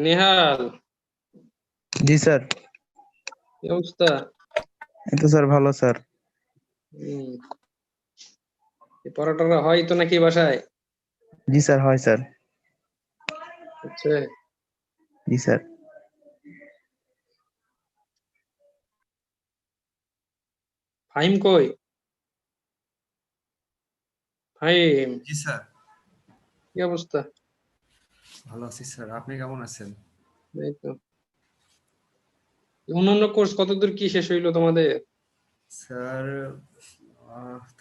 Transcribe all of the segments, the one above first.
নেহাল, জি sir. কি অবস্থা? এই তো স্যার, ভালো স্যার। পড়াটরা হয় তো নাকি বাসায়? জি স্যার, হয় স্যার। আচ্ছা, জি স্যার। ফাহিম কই? ফাহিম, জি স্যার, কি অবস্থা? ভালো আছি স্যার। আপনি কেমন আছেন? এই তো। অন্যান্য কোর্স কতদূর কি শেষ হইলো তোমাদের? স্যার,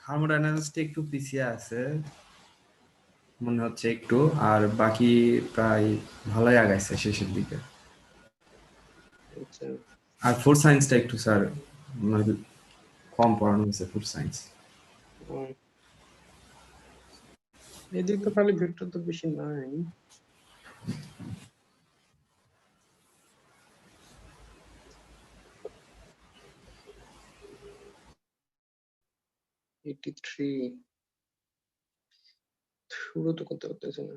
থার্মোডাইনামিক্সটা একটু পিছিয়ে আছে মনে হচ্ছে একটু, আর বাকি প্রায় ভালোই আগাইছে শেষের দিকে। আচ্ছা, আর ফুড সায়েন্সটা একটু স্যার মানে কম পড়ানো হয়েছে ফুড সায়েন্স। এদিক তো খালি ভিক্টর তো বেশি নাই। শুরু তো করতে পারতেছে না।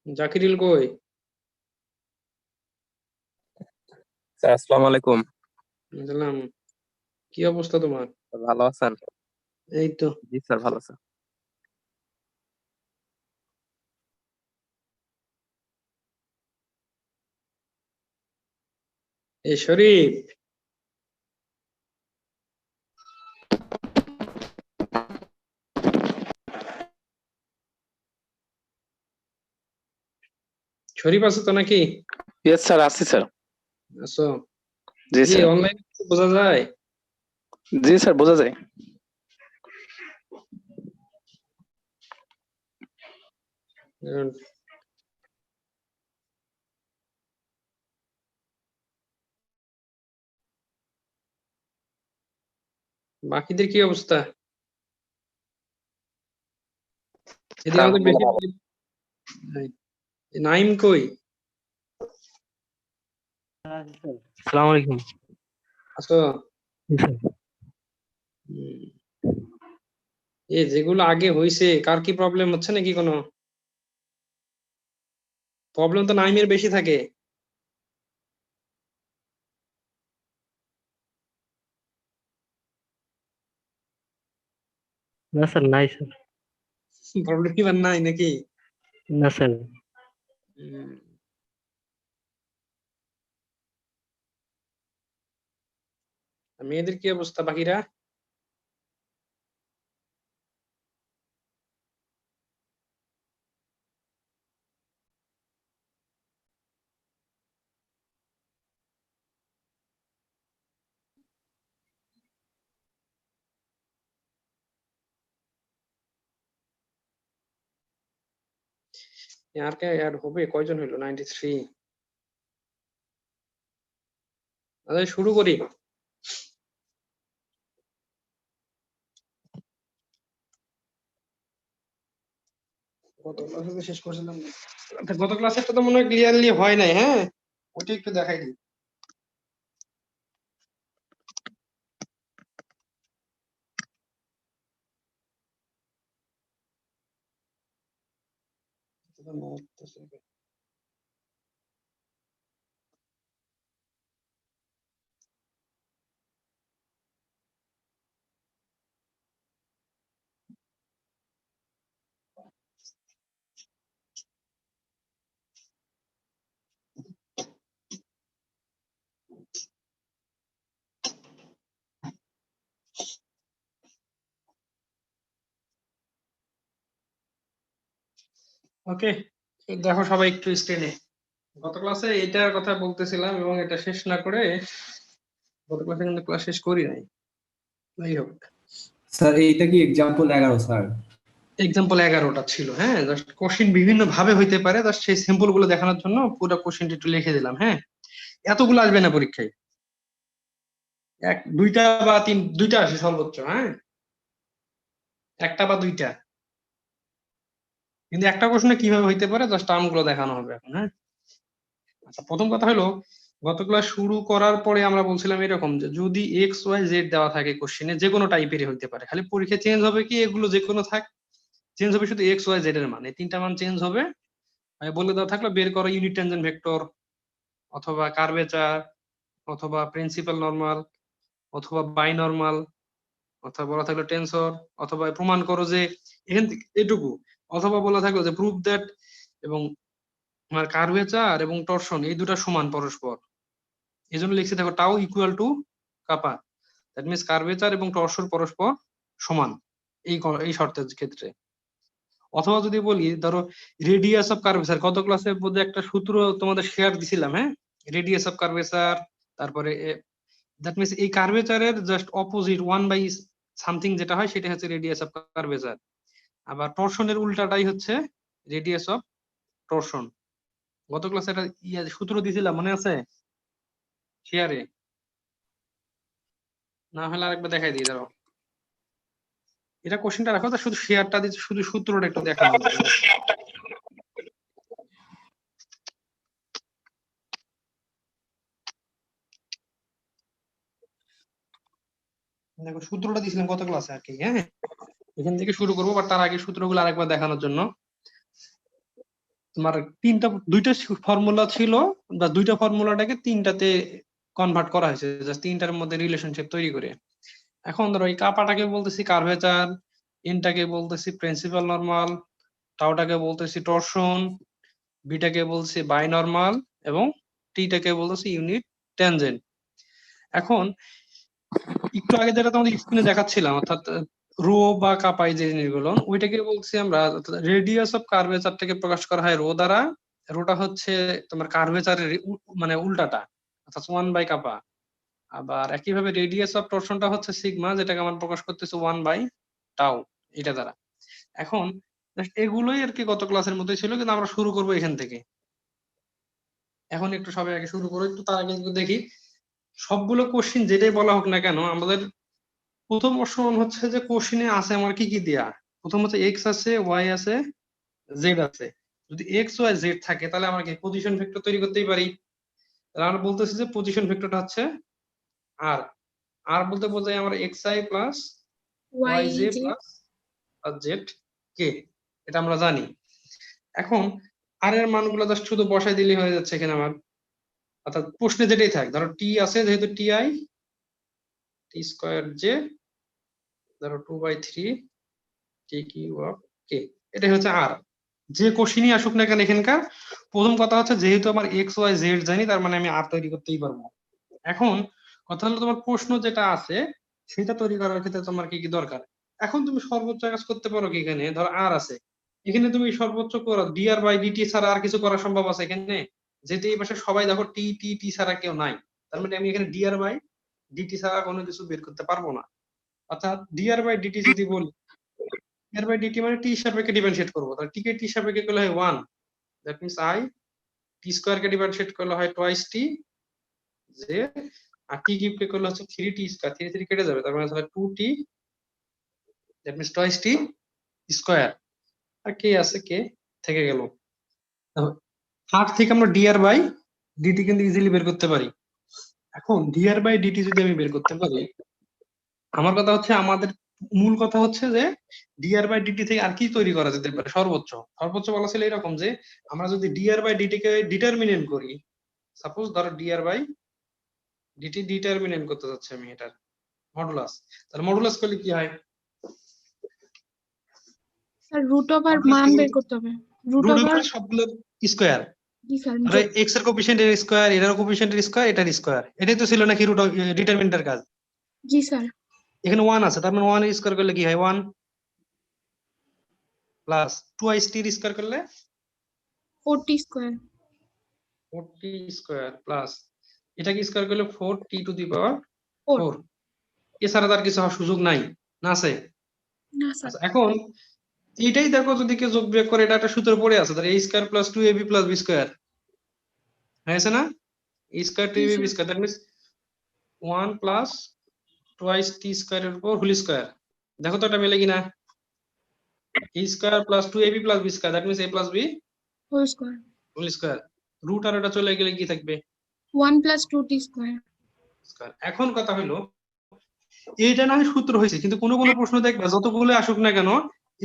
জাকিরিল কই? স্যার আসসালামু আলাইকুম। বুঝলাম। কি অবস্থা তোমার? ভালো আছেন? এই তো। জি স্যার, ভালো স্যার। এই শরীফ, শরীফ আছো তো নাকি? ইয়েস স্যার, আছি স্যার। আছো? জি কি স্যার। অনলাইন বোঝা যায়? জি স্যার, বোঝা যায়। উম, বাকিদের কি অবস্থা? এদিকে আমাদের বেশি নাই। নাইম কই? আসসালামু আলাইকুম। আছো? জি স্যার। হুম। যেগুলো আগে হইছে কার কি প্রবলেম হচ্ছে নাকি কোনো প্রবলেম? তো নাইমের বেশি থাকে। না স্যার, নাই স্যার। প্রবলেম কি নাই নাকি? না স্যার। উম, মেয়েদের কি অবস্থা বাকিরা? আর কে অ্যাড হবে? কয়জন হইলো? 93। আচ্ছা শুরু করি। গত ক্লাসে তো শেষ করছিলাম না। আচ্ছা, গত ক্লাসেরটা তো মনে হয় ক্লিয়ারলি হয় নাই। হ্যাঁ, ওটা একটু দেখাই দিই। ওকে, দেখো সবাই একটু স্ক্রিনে। গত ক্লাসে এটার কথা বলতেছিলাম এবং এটা শেষ না করে গত ক্লাসে কিন্তু ক্লাস শেষ করি নাই। যাই হোক, স্যার এইটা কি এক্সাম্পল 11 স্যার? এক্সাম্পল 11টা ছিল। হ্যাঁ, জাস্ট কোশ্চিন বিভিন্ন ভাবে হইতে পারে, জাস্ট সেই সিম্পল গুলো দেখানোর জন্য পুরো কোশ্চিনটা একটু লিখে দিলাম। হ্যাঁ, এতগুলো আসবে না পরীক্ষায়, দুইটা বা দুইটা আসে সর্বোচ্চ। হ্যাঁ, একটা বা দুইটা, কিন্তু একটা প্রশ্নে কিভাবে হইতে পারে জাস্ট টার্ম গুলো দেখানো হবে এখন। হ্যাঁ, আচ্ছা, প্রথম কথা হলো গত ক্লাস শুরু করার পরে আমরা বলছিলাম এরকম যে যদি এক্স ওয়াই জেড দেওয়া থাকে কোশ্চেনে, যে কোনো টাইপেরই হইতে পারে, খালি পরীক্ষা চেঞ্জ হবে কি এগুলো যে কোনো থাক, চেঞ্জ হবে শুধু এক্স ওয়াই জেড এর মান, এই তিনটা মান চেঞ্জ হবে। বলে দেওয়া থাকলো বের করো ইউনিট টেনজেন্ট ভেক্টর, অথবা কার্ভেচার, অথবা প্রিন্সিপাল নরমাল, অথবা বাই নরমাল, অথবা বলা থাকলো টেনসর, অথবা প্রমাণ করো যে এখান থেকে এটুকু, অথবা বলা থাকলো যে প্রুভ দ্যাট এবং আমার কার্ভেচার এবং টরশন এই দুটা সমান পরস্পর। এই জন্য লিখছি দেখো টাও ইকুয়াল টু কাপা, দ্যাট মিনস কার্ভেচার এবং টরশন পরস্পর সমান এই শর্তের ক্ষেত্রে। অথবা যদি বলি ধরো রেডিয়াস অফ কার্ভেচার, কত ক্লাসের মধ্যে একটা সূত্র তোমাদের শেয়ার দিছিলাম। হ্যাঁ, রেডিয়াস অফ কার্ভেচার, তারপরে দ্যাট মিনস এই কার্ভেচারের জাস্ট অপোজিট 1 বাই সামথিং যেটা হয় সেটা হচ্ছে রেডিয়াস অফ কার্ভেচার। আবার টরশনের উল্টাটাই হচ্ছে রেডিয়াস অফ টরশন। গত ক্লাসে একটা সূত্র দিছিলাম, মনে আছে শেয়ারে? না হলে আরেকবার দেখাই দিই, দাঁড়াও। এটা কোশ্চেনটা রাখো, তা শুধু শেয়ারটা দিচ্ছে, শুধু সূত্রটা একটু দেখানো হবে। দেখো সূত্রটা দিয়েছিলাম গত ক্লাসে আর কি। হ্যাঁ, এখান থেকে শুরু করবো, বাট তার আগে সূত্রগুলো আরেকবার দেখানোর জন্য তোমার দুইটা ফর্মুলা ছিল, বা দুইটা ফর্মুলাটাকে তিনটাতে কনভার্ট করা হয়েছে, জাস্ট তিনটার মধ্যে রিলেশনশিপ তৈরি করে। এখন ধরো এই কাপাটাকে বলতেছি কার্ভেচার, এনটাকে বলতেছি প্রিন্সিপাল নরমাল, টাউটাকে বলতেছি টরশন, বিটাকে বলছি বাই নরমাল, এবং টিটাকে বলতেছি ইউনিট ট্যানজেন্ট। এখন একটু আগে যেটা তোমাদের স্ক্রিনে দেখাচ্ছিলাম, অর্থাৎ রো বা কাপাই যে জিনিসগুলো, ওইটাকে বলছি আমরা রেডিয়াস অফ কার্ভেচারটাকে প্রকাশ করা হয় রো দ্বারা। রোটা হচ্ছে তোমার কার্ভেচারের মানে উল্টাটা, অর্থাৎ 1 বাই কাপা। আবার একইভাবে রেডিয়াস অফ টরশনটা হচ্ছে সিগমা, যেটাকে আমরা প্রকাশ করতেছি 1/টাউ, এটা দ্বারা। এখন just এগুলোই আর কি গত ক্লাসের মধ্যে ছিল, কিন্তু আমরা শুরু করবো এখান থেকে। এখন একটু সবাই আগে শুরু করো, একটু তার আগে একটু দেখি সবগুলো কোশ্চিন যেটাই বলা হোক না কেন, আমাদের প্রথম অপশন হচ্ছে যে কোশ্চিনে আছে আমার কি কি দেয়া। প্রথম হচ্ছে এক্স আছে, ওয়াই আছে, জেড আছে। যদি এক্স ওয়াই জেড থাকে তাহলে আমরা কি পজিশন ভেক্টর তৈরি করতেই পারি। তাহলে আমরা বলতেছি যে পজিশন ভেক্টরটা হচ্ছে আর আর বলতে বোঝায় আমরা X I plus Y J plus plus Z কে, এটা আমরা জানি। এখন আর এর মানগুলো জাস্ট শুধু বসাই দিলে হয়ে যাচ্ছে এখানে আমার, অর্থাৎ প্রশ্নে যেটাই থাক, ধরো টি আছে যেহেতু T I T square J, ধরো 2/3 টি কিউ অফ কে, এটাই হচ্ছে আর। যে কোশ্চেনই আসুক না কেন এখানকার প্রথম কথা হচ্ছে যেহেতু আমার এক্স ওয়াই জেড জানি তার মানে আমি আর তৈরি করতেই পারবো। এখন কথা হলো তোমার প্রশ্ন যেটা আছে সেটা তৈরি করার ক্ষেত্রে তোমার কি কি দরকার। এখন তুমি সর্বোচ্চ কাজ করতে পারো কি, এখানে ধরো আর আছে, এখানে তুমি সর্বোচ্চ করো ডিআর বাই ডিটি ছাড়া আর কিছু করা সম্ভব আছে এখানে? যেহেতু এই পাশে সবাই দেখো টি টি টি ছাড়া কেউ নাই, তার মানে আমি এখানে ডিআর বাই ডিটি ছাড়া কোনো কিছু বের করতে পারবো না। অর্থাৎ ডিআর বাই ডিটি যদি বলি, ডিআর বাই ডিটি মানে টি সাপেক্ষে ডিফারেন্সিয়েট করবো, তাহলে টি কে টি সাপেক্ষে করলে হয় 1, that means I, T square K differentiate করলে হয় টোয়াইস টি জে, আর টি কিউব কে করলে হচ্ছে 3t স্কয়ার, 3 3 কেটে যাবে, তার মানে তাহলে 2t, that means twice T square. আর কে আছে, কে থেকে গেল। হাফ থেকে আমরা ডিআর বাই ডিটি কিন্তু ইজিলি বের করতে পারি। এখন ডিআর বাই ডিটি যদি আমি বের করতে পারি, আমার কথা হচ্ছে আমাদের মূল কথা হচ্ছে যে ডিআর বাই ডিটি থেকে আর কি তৈরি করা যেতে পারে সর্বোচ্চ। সর্বোচ্চ বলা ছিল এরকম যে আমরা যদি ডিআর বাই ডিটি কে ডিটারমিনেন্ট করি, সাপোজ ধরো ডিআর বাই ডিটি ডিটারমিনেন্ট করতে যাচ্ছে আমি এটার মডুলাস, তাহলে মডুলাস করলে কি হয়? স্যার রুট ওভার মান বের করতে হবে। রুট রুট ওভার ওভার সবগুলো স্কয়ার, জি স্যার আরে এক্স এর কোএফিসিয়েন্ট এর স্কয়ার, এর কোএফিসিয়েন্ট এর স্কয়ার, এটার স্কয়ার, এটাই তো ছিল নাকি রুট ডিটারমিনেন্টের কাজ। জি স্যার এখানে 1 আছে, তার মানে 1 এর স্কয়ার করলে কি হয় 1 প্লাস 2i টি এর স্কয়ার করলে 4t square 4t square plus এটাকে স্কয়ার করলে 4t টু দি পাওয়ার 4 4। এছাড়া তার কিছু হওয়ার সুযোগ নাই, না আছে? না স্যার আচ্ছা, এখন এইটাই দেখো যদি কেউ যোগ বিয়োগ করে, এটা একটা সূত্র পড়ে আছে, তাহলে a square plus 2ab plus b square হয়েছে না? a স্কয়ার টু জি, ab sir. Square, that means 1 plus twice T স্কয়ারের উপর হোল স্কয়ার। দেখো তো এটা মেলে কিনা? a square plus 2ab plus b square, that means a plus b whole square whole square. Root আর এটা চলে গেলে কি থাকবে? 1 প্লাস 2t স্কয়ার স্কয়ার। এখন কথা হলো এইটা না হয় সূত্র হয়েছে, কিন্তু কোনো কোনো প্রশ্ন দেখবে যতগুলো আসুক না কেন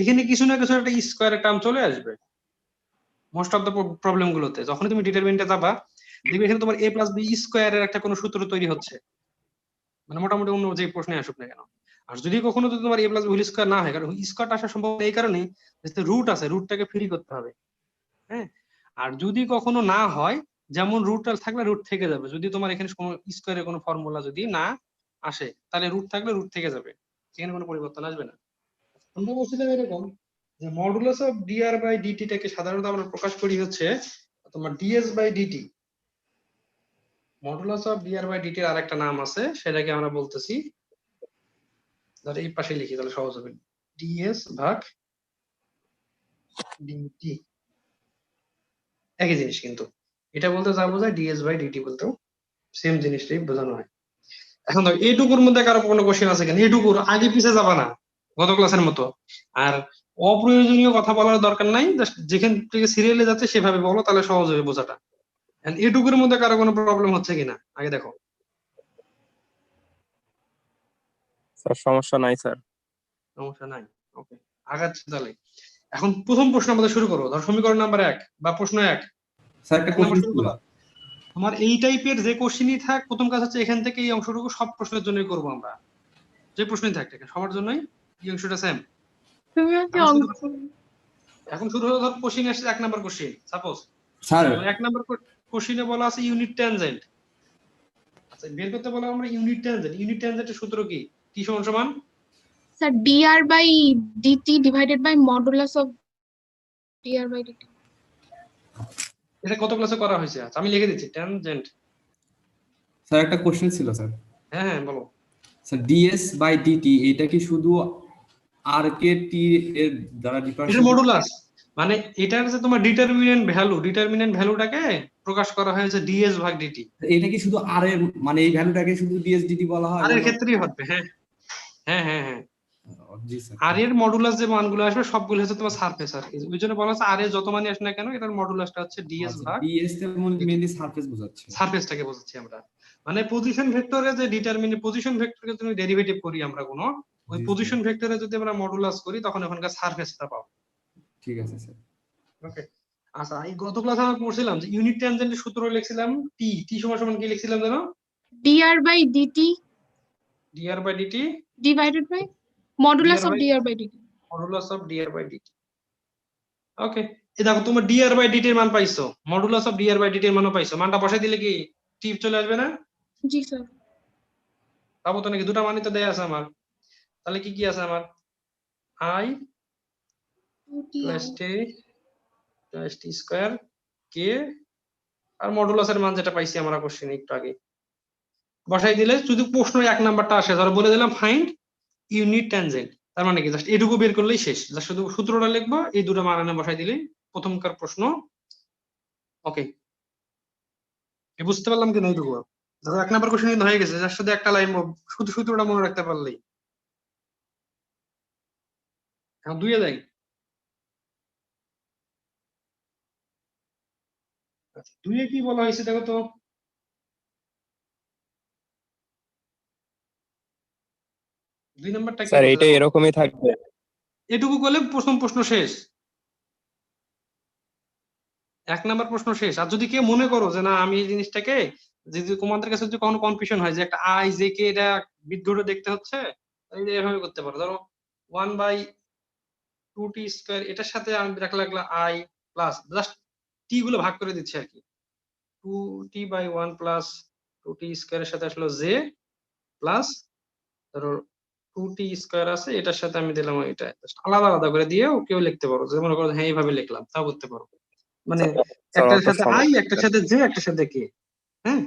এখানে কিছু না কিছু একটা স্কয়ারের টার্ম চলে আসবে। মোস্ট অফ দ্য প্রবলেম গুলোতে যখন তুমি ডিটারমিনেন্টে যাবা দেখবে এখানে তোমার a প্লাস b স্কয়ারের একটা কোনো সূত্র তৈরি হচ্ছে, মানে মোটামুটি অন্য যে প্রশ্নে আসুক না কেন। আর যদি কখনো যদি তোমার a plus b whole square না হয়, কারণ স্কয়ারটা আসা সম্ভব এই কারণে যে রুট আছে, রুটটাকে ফ্রি করতে হবে। হ্যাঁ, আর যদি কখনো না হয়, যেমন রুটটা থাকলে রুট থেকে যাবে, যদি তোমার এখানে কোনো স্কয়ারের কোনো ফর্মুলা যদি না আসে তাহলে রুট থাকলে রুট থেকে যাবে, সেখানে কোনো পরিবর্তন আসবে না। আমরা বলছিলাম এরকম যে modulus of DR by DT টাকে সাধারণত আমরা প্রকাশ করি হচ্ছে তোমার DS by DT. Modulus of DR by ডিটির আরেকটা নাম আছে, সেটাকে আমরা বলতেছি, ধর এই পাশে লিখি তাহলে সহজ হবে, ডিএস ভাগ ডিটি। একই জিনিস, কিন্তু এটা বলতে যা বোঝায় ডিএস বাই ডিটি বলতেও সেম জিনিসটাই বোঝানো হয়। এখন ধর এইটুকুর মধ্যে কারো কোনো কোশ্চেন আছে কিনা? এইটুকুর আগে পিছে যাবা না গত ক্লাসের মতো, আর অপ্রয়োজনীয় কথা বলার দরকার নাই, জাস্ট যেখান থেকে সিরিয়ালে যাচ্ছে সেভাবে বলো, তাহলে সহজ হবে বোঝাটা। এইটুকুর মধ্যে কারো কোনো প্রবলেম হচ্ছে কিনা আগে দেখো। স্যার সমস্যা নাই স্যার। সমস্যা নাই, ওকে আগাচ্ছি তাহলে। এখন প্রথম প্রশ্ন আমাদের শুরু করবো, ধর সমীকরণ নাম্বার 1 বা প্রশ্ন 1। স্যার একটা কোশ্চেন ছিল। আমার এই টাইপের যে কোশ্চেনই থাক, প্রথম কাজ হচ্ছে এখান থেকে এই অংশটুকু সব প্রশ্নের জন্যই করবো আমরা, যে প্রশ্নই থাক সবার জন্যই এই অংশটা সেম। তুমি কি এখন শুরু হলো, ধর কোশ্চেন আসছে 1 number question, suppose sir 1 number কোশ্চেনে বলা আছে ইউনিট ট্যানজেন্ট। আচ্ছা, বের করতে বলা আমরা ইউনিট ট্যানজেন্ট। ইউনিট ট্যানজেন্টের সূত্র কি? কি সমান সমান sir dr by dt divided by modulus of dr by dt। এটা কত ক্লাসে করা হয়েছে? আচ্ছা আমি লিখে দিচ্ছি, ট্যানজেন্ট। স্যার একটা কোশ্চেন ছিল স্যার। হ্যাঁ হ্যাঁ বলো। স্যার ডিএস বাই ডিটি এটা কি শুধু আর কে টি এর দ্বারা এটা ডিফারেন্সিয়েট? মডুলাস, মানে এটার যে তোমার ডিটারমিনেন্ট ভ্যালুটাকে প্রকাশ করা হয়েছে ডিএস ভাগ ডিটি। এটা কি শুধু আর এর মানে এই ভ্যালুটাকে শুধু ডিএস ডিটি বলা হয়? আর এর ক্ষেত্রেই হবে, হ্যাঁ হ্যাঁ হ্যাঁ হ্যাঁ। জি স্যার। আর এর মডুলাস যে মানগুলো আসবে সবগুলো হচ্ছে তোমার সারফেস আর কি, ওই জন্য বলা হচ্ছে আর এর যত মানই আসে না কেন এটার মডুলাসটা হচ্ছে ডিএস ভাগ ডিএস এর মেইনলি সারফেস বোঝাচ্ছে। সারফেসটাকে বোঝাচ্ছি আমরা। মানে পজিশন ভেক্টরে যে পজিশন ভেক্টরকে তুমি ডেরিভেটিভ করি আমরা কোনো, ওই জি, পজিশন ভেক্টরে যদি আমরা মডুলাস করি তখন ওখানকার সারফেসটা পাবো। ঠিক আছে স্যার। ওকে, আচ্ছা এই গত ক্লাসে আমরা পড়ছিলাম যে ইউনিট ট্যানজেন্টের সূত্র লিখছিলাম টি, টি সমান সমান কি লিখছিলাম জানো? dr by dt dr by dt divided by modulus dr of by dr by dt. Modulus of dr by dt। Okay, এই দেখো তোমার dr বাই dt এর মান পাইছো, modulus of dr by dt এর মানও পাইছো, মানটা বসাই দিলে কি টি চলে আসবে না? জি স্যার। পাবো তো নাকি? দুটা মানই তো দেয়া আছে আমার, তাহলে কি কি আছে আমার? i 2t plus t plus t square k আর মডুলাসের মান যেটা পাইছি আমরা কোশ্চেনে একটু আগে বসাই দিলে, যদি প্রশ্ন 1 নাম্বারটা আসে ধরো বলে দিলাম ফাইন্ড ইউনিট ট্যানজেন্ট, তার মানে কি জাস্ট এটুকু বের করলেই শেষ, জাস্ট শুধু সূত্রটা লিখবো, এই দুটো মান এনে বসাই দিলেই প্রথমকার প্রশ্ন। ওকে, বুঝতে পারলাম কিনা এইটুকু? ধরো 1 নাম্বার কোশ্চেন কিন্তু হয়ে গেছে, জাস্ট শুধু একটা লাইন শুধু সূত্রটা মনে রাখতে পারলেই। এখন 2 এ যাই। আচ্ছা 2 এ কি বলা হয়েছে দেখো তো? দুই নাম্বারটা কি স্যার বলছে এটা দেখো? এরকমই থাকবে। এটুকু করলে প্রথম প্রশ্ন শেষ, 1 নাম্বার প্রশ্ন শেষ। আর যদি কেউ মনে করো যে না আমি এই জিনিসটাকে, যদি তোমাদের কাছে যদি কখনো কনফিউশন হয় যে একটা আই জে কে এটা বিদ্যুৎ দেখতে হচ্ছে, তাহলে এভাবে করতে পারো। ধরো 1 বাই 2t স্কয়ার, এটার সাথে আমি রাখলাম i প্লাস জাস্ট টি গুলো ভাগ করে দিচ্ছি আর কি, 2t বাই 1 প্লাস 2t স্কয়ারের সাথে আসলো j প্লাস ধরো 2t স্কয়ার আছে, এটার সাথে আমি দিলাম এটা, জাস্ট আলাদা আলাদা করে দিয়েও কেউ লিখতে পারো, যে মনে করো হ্যাঁ এইভাবে লিখলাম, তাও করতে পারো। মানে স্যার একটার অত সাথে i, সমস্যা একটার সাথে j, একটার সাথে k, হ্যাঁ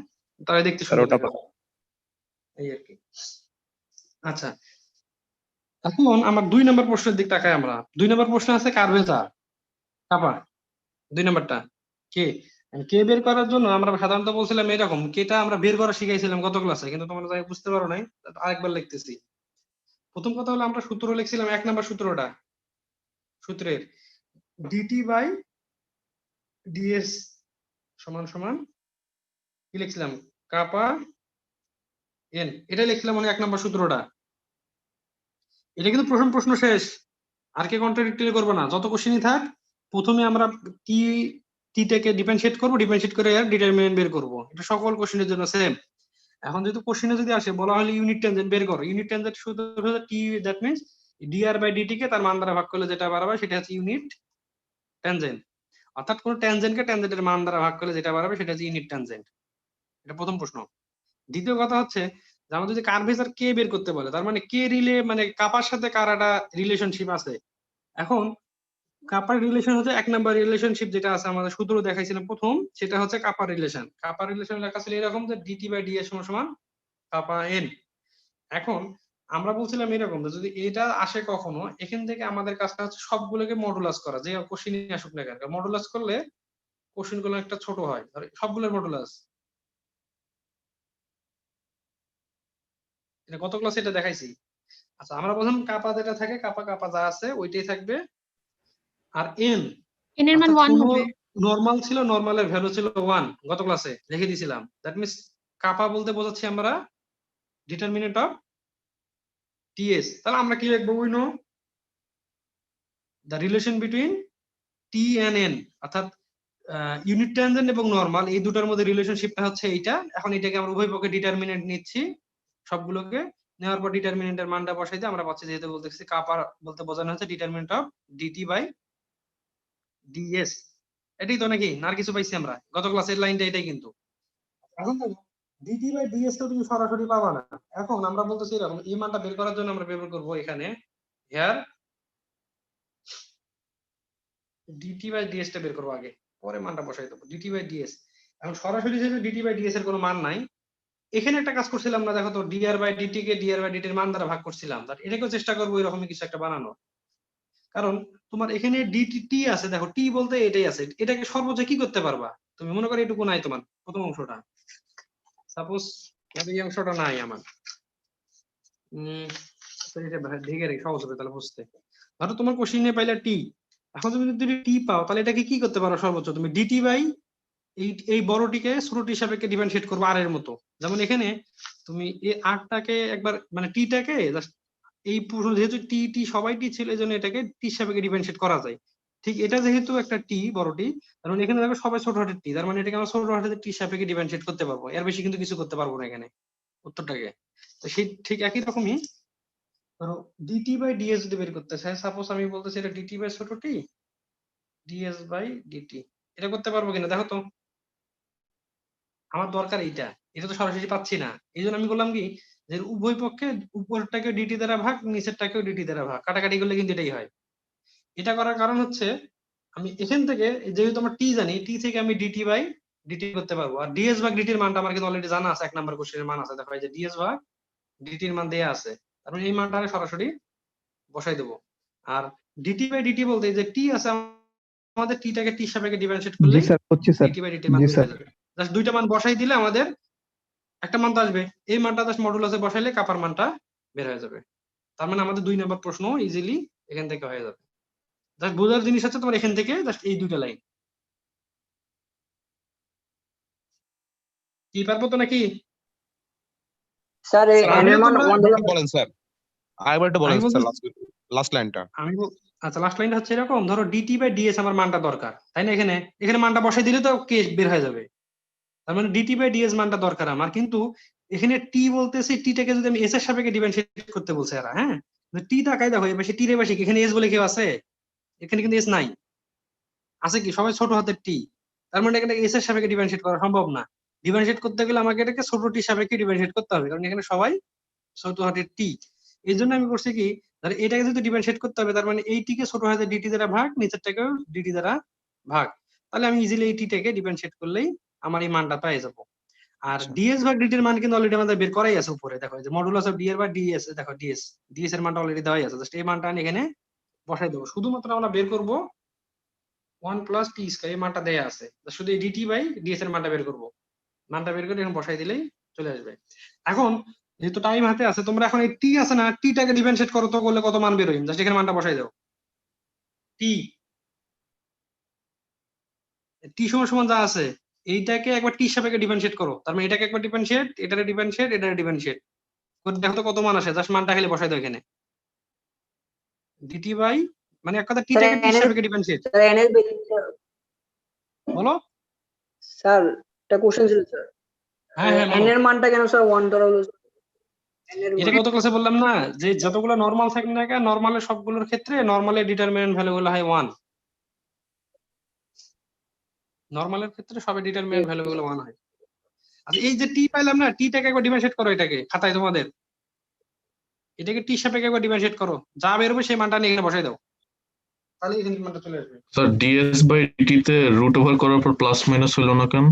তাহলে দেখতে স্যার সুন্দর ওটা লাগে, এই আর কি। আচ্ছা এখন আমার 2 নম্বর প্রশ্নের দিক তাকাই আমরা। 2 নম্বর প্রশ্ন আছে কার্ভেচার কাপা, 2 নাম্বারটা কে, কে বের করার জন্য আমরা সাধারণত বলছিলাম এরকম, কেটা আমরা বের করা শিখাইছিলাম গত ক্লাসে, কিন্তু তোমরা তাই বুঝতে পারো নাই, আরেকবার লিখতেছি। প্রথম কথা হলো আমরা সূত্র লিখছিলাম 1 নাম্বার সূত্রটা, সূত্রের ডিটি বাই ডিএস সমান সমান কি লিখছিলাম, কাপা এন, এটা লিখছিলাম মানে 1 নাম্বার সূত্রটা। এটা কিন্তু প্রথম প্রশ্ন শেষ, আর কে কন্ট্রাডিক্টরি করবে না, যত কোশ্চেনই থাক প্রথমে আমরা টি টি থেকে ডিফারেন্সিয়েট করব, ডিফারেন্সিয়েট করে এর ডিটারমিনেন্ট বের করব, এটা সকল কোশ্চেনের জন্য সেম। এখন যদি কোশ্চেনে যদি আসে বলা হলে ইউনিট ট্যানজেন্ট বের করো, ইউনিট ট্যানজেন্ট সূত্র হচ্ছে T, that means DR by DT কে তার মান দ্বারা ভাগ করলে যেটা বাড়াবে সেটা হচ্ছে ইউনিট ট্যানজেন্ট, অর্থাৎ কোন ট্যানজেন্টকে ট্যানজেন্টের মান দ্বারা ভাগ করলে যেটা বাড়াবে সেটা হচ্ছে ইউনিট ট্যানজেন্ট। এটা প্রথম প্রশ্ন। দ্বিতীয় কথা হচ্ছে যে আমরা যদি কার্ভেচার কে বের করতে বলে, তার মানে কে রিলে, মানে কাপার সাথে কার একটা রিলেশনশিপ আছে। এখন কাপার রিলেশন হচ্ছে 1 নাম্বার রিলেশনশিপ যেটা আছে আমাদের সূত্র দেখাইছিলাম প্রথম, সেটা হচ্ছে কাপার রিলেশন। কাপার রিলেশন লেখা ছিল এরকম যে ডিটি বাই ডিএস সমান সমান কাপা এন। এখন আমরা বলছিলাম এরকম যে যদি এটা আসে কখনো, এখান থেকে আমাদের কাজটা হচ্ছে সবগুলোকে মডুলাস করা, যে কোশ্চেনই আসুক না কেন মডুলাস করলে কোশ্চেন গুলো একটা ছোট হয়, আর সবগুলোর মডুলাস, এটা গত ক্লাসে এটা দেখাইছি। আচ্ছা আমরা প্রথম কাপা যেটা থাকে, কাপা কাপা যা আছে ওইটাই থাকবে, আর এন n এর মান অর্থাৎ 1 কোনো হবে। নরমাল ছিল, নরমালের ভ্যালু ছিল 1, গত ক্লাসে লিখে দিয়েছিলাম। দ্যাট মিন্স কাপা বলতে বোঝাচ্ছি আমরা ডিটারমিনেন্ট অফ টিএস। তাহলে আমরা কি লিখবো, we know the relation between T and N, অর্থাৎ ইউনিট ট্যানজেন্ট এবং নরমাল এই দুটার মধ্যে রিলেশনশিপটা হচ্ছে এইটা। এখন এটাকে আমরা উভয় পক্ষে ডিটারমিনেন্ট নিচ্ছি, সবগুলোকে নেওয়ার পর ডিটারমিনেন্টের মানটা বসাই দিয়ে আমরা পাচ্ছি, যেহেতু বলতেছি কাপা বলতে বোঝানো হচ্ছে determinant of DT by DS. এটাই তো নাকি, আর কিছু পাইছি আমরা গত ক্লাসের লাইনটা এটাই কিন্তু। এখন দেখো ডিটি বাই ডিএস তো তুমি সরাসরি পাবা না, এখন আমরা বলতেছি এরকম এই মানটা বের করার জন্য আমরা ব্যবহার করব এখানে হিয়ার ডিটি বাই ডিএস টা বের করবো আগে, পরে মানটা বসাই দেবো ডিটি বাই ডিএস। এখন সরাসরি যেহেতু ডিটি বাই ডিএস এর কোনো মান নাই, এখানে একটা কাজ করছিলাম না দেখো তো, ডিআর বাই ডিটি কে ডিআর বাই ডিটি এর মান দ্বারা ভাগ করছিলাম, এটাকেও চেষ্টা করবো এরকমই কিছু একটা বানানো। কারণ তোমার এখানে ডিটি টি আছে, দেখো টি বলতে এটাই আছে, এটাকে সর্বোচ্চ কি করতে পারবা তুমি, মনে করো এটুকু নাই তোমার প্রথম অংশটা, সাপোজ এই অংশটা নাই আমার, এটা ঢেকে রেখে সহজ হবে তাহলে বুঝতে। ধরো তোমার কোশ্চেনে পাইলে টি, এখন তুমি যদি টি পাও তাহলে এটাকে কি করতে পারো সর্বোচ্চ, তুমি ডিটি বাই এই বড়টিকে ছোটটি হিসাবে ডিফারেন্সিয়েট করবো আর এর মতো। যেমন এখানে তুমি এই আরটাকে একবার মানে টিটাকে জাস্ট এই পুরো যেহেতু টি টি সবাই টি ছিল এই জন্য এটাকে টি সাপেক্ষে ডিফারেন্সিয়েট করা যায়। ঠিক এটা যেহেতু একটা টি বড় টি, তার মানে এখানে দেখো সবাই ছোট হাতের টি, তার মানে এটাকে আমরা ছোট হাতের টি সাপেক্ষে ডিফারেন্সিয়েট করতে পারবো, এর বেশি কিন্তু কিছু করতে পারবো না এখানে উত্তরটাকে। তো সেই ঠিক একই রকমই ধরো ডিটি বাই ডিএস যদি বের করতে চাই, সাপোজ আমি বলতেছি এটা ডিটি বাই ছোট টি ডিএস বাই ডিটি, এটা করতে পারবো কিনা দেখো তো। আমার দরকার এইটা, এটা তো সরাসরি পাচ্ছি না, এই জন্য আমি বললাম কি যে উভয় পক্ষে উপরটাকে ডিটি দ্বারা ভাগ নিচেরটাকেও ডিটি দ্বারা ভাগ, কাটাকাটি করলে কিন্তু এটাই হয়। এটা করার কারণ হচ্ছে আমি এখান থেকে যেহেতু আমার টি জানি, টি থেকে আমি ডিটি বাই ডিটি করতে পারবো। আর ডিএস ভাগ ডিটির মানটা আমার কিন্তু অলরেডি জানা আছে, 1 নাম্বার কোশ্চেনের মান আছে, দেখো এই যে ডিএস ভাগ ডিটির মান দেয়া আছে, তারপরে এই মানটা আমি সরাসরি বসাই দেবো। আর ডিটি বাই ডিটি বলতে এই যে টি আছে আমাদের টিটাকে টি সাপেক্ষে ডিফারেন্সিয়েট করলে জি স্যার হচ্ছে স্যার। ডিটি বাই ডিটির মান জি বের স্যার। হয়ে যাবে। জাস্ট দুইটা মান বসাই দিলে আমাদের একটা মান তো আসবে, এই মানটা জাস্ট মডুলাসে বসাইলে কাপার মানটা বের হয়ে যাবে। তার মানে আমাদের 2 নাম্বার প্রশ্ন ইজিলি এখান থেকে হয়ে যাবে। জাস্ট বোঝার জিনিস হচ্ছে তোমার এখান থেকে জাস্ট এই দুইটা লাইন। কি পারবো তো নাকি? স্যার স্যার, এন আমিও এর মান তোমরা- 1 ডলার বলেন স্যার, আরেকবার একটু বলেন আমি স্যার, বলছি- লাস্ট লাইনটা। আচ্ছা লাস্ট লাইনটা হচ্ছে এরকম, ধরো ডিটি বাই ডিএস আমার মানটা দরকার, তাই না? এখানে এখানে মানটা বসাই দিলে তো কে বের হয়ে যাবে, তার মানে ডিটি বাই ডিএস মানটা দরকার আমার। কিন্তু এখানে টি বলতেছি, টিটাকে যদি আমি এস এর সাপেক্ষে ডিফারেন্সিয়েট করতে বলছে এরা, হ্যাঁ টি তাকাই দেখো এবার টি রে বেশি, এখানে এস বলে কেউ আছে? এখানে কিন্তু এস নাই, আছে কি? সবাই ছোট হাতের টি, তার মানে এখানে এস এর সাপেক্ষে ডিফারেন্সিয়েট করা সম্ভব না। ডিফারেন্সিয়েট করতে গেলে আমাকে এটাকে ছোট টি সাপেক্ষে ডিফারেন্সিয়েট করতে হবে, কারণ এখানে সবাই ছোট হাতের টি। এই জন্য আমি করছি কি, ধর এটাকে যদি ডিফারেন্সিয়েট করতে হবে, তার মানে এই টিকে ছোট হাতের ডিটি দ্বারা ভাগ, নিচেরটাকেও ডিটি দ্বারা ভাগ, তাহলে আমি ইজিলি এই টিটাকে ডিফারেন্সিয়েট করলেই আমার এই মানটা পেয়ে যাবো। আর ডিএস ভাগ ডিটির মান কিন্তু অলরেডি আমাদের বের করাই আছে উপরে, দেখো যে মডুলাস অফ ডি এর বা ডিএস, দেখো ডিএস ডিএস এর মানটা অলরেডি দেওয়াই আছে, জাস্ট এই মানটা আমি এখানে বসাই দেবো। শুধুমাত্র আমরা বের করব 1 প্লাস টি স্কয়ার, এই মানটা দেয়া আছে, শুধু এই ডিটি বাই ডিএস এর মানটা বের করব। মানটা বের করে এখন বসাই দিলেই চলে আসবে। এখন যেহেতু টাইম হাতে আছে, তোমরা এখন এই টি আছে না, টিটাকে ডিফারেন্সিয়েট করো তো, করলে কত মান বের হয়, জাস্ট এখানে মানটা বসাই দাও। টি টি সমান সমান যা আছে এইটাকে একবার টি সাপেক্ষে ডিফারেন্সিয়েট করো, তার মানে এটাকে একবার ডিফারেন্সিয়েট, এটারে ডিফারেন্সিয়েট, এটারে ডিফারেন্সিয়েট করে দেখো তো কত মান আসে, জাস্ট মানটা খালি বসাই দাও এখানে। ডিটি বাই মানে এক কথা টিটাকে টি সাপেক্ষে ডিফারেন্সিয়েট স্যার এন এর বলো। স্যার এটা কোশ্চেন ছিল স্যার, হ্যাঁ হ্যাঁ এন বলো। এর মানটা কেন স্যার 1 ডলার হলো? N এর এটা মান- কত ক্লাসে বললাম না, যে যতগুলো নরমাল থাকে না কেন, নরমালের সবগুলোর ক্ষেত্রে নরমালের ডিটারমিনেন্ট ভ্যালু গুলো হয় 1। নরমালের ক্ষেত্রে সবে ডিটারমিনেন্ট ভ্যালু গুলো 1 হয়। আচ্ছা এই যে টি পাইলাম না, টিটাকে একবার ডিফারেন্সিয়েট করো, এটাকে খাতায় তোমাদের এটাকে টি সাপেক্ষে একবার ডিফারেন্সিয়েট করো, যা বের হবে সেই মানটা নিয়ে এখানে বসাই দাও, তাহলে এখানে মানটা চলে আসবে। স্যার ডিএস বাই ডিটি তে রুট ওভার করার পর প্লাস মাইনাস হলো না কেন?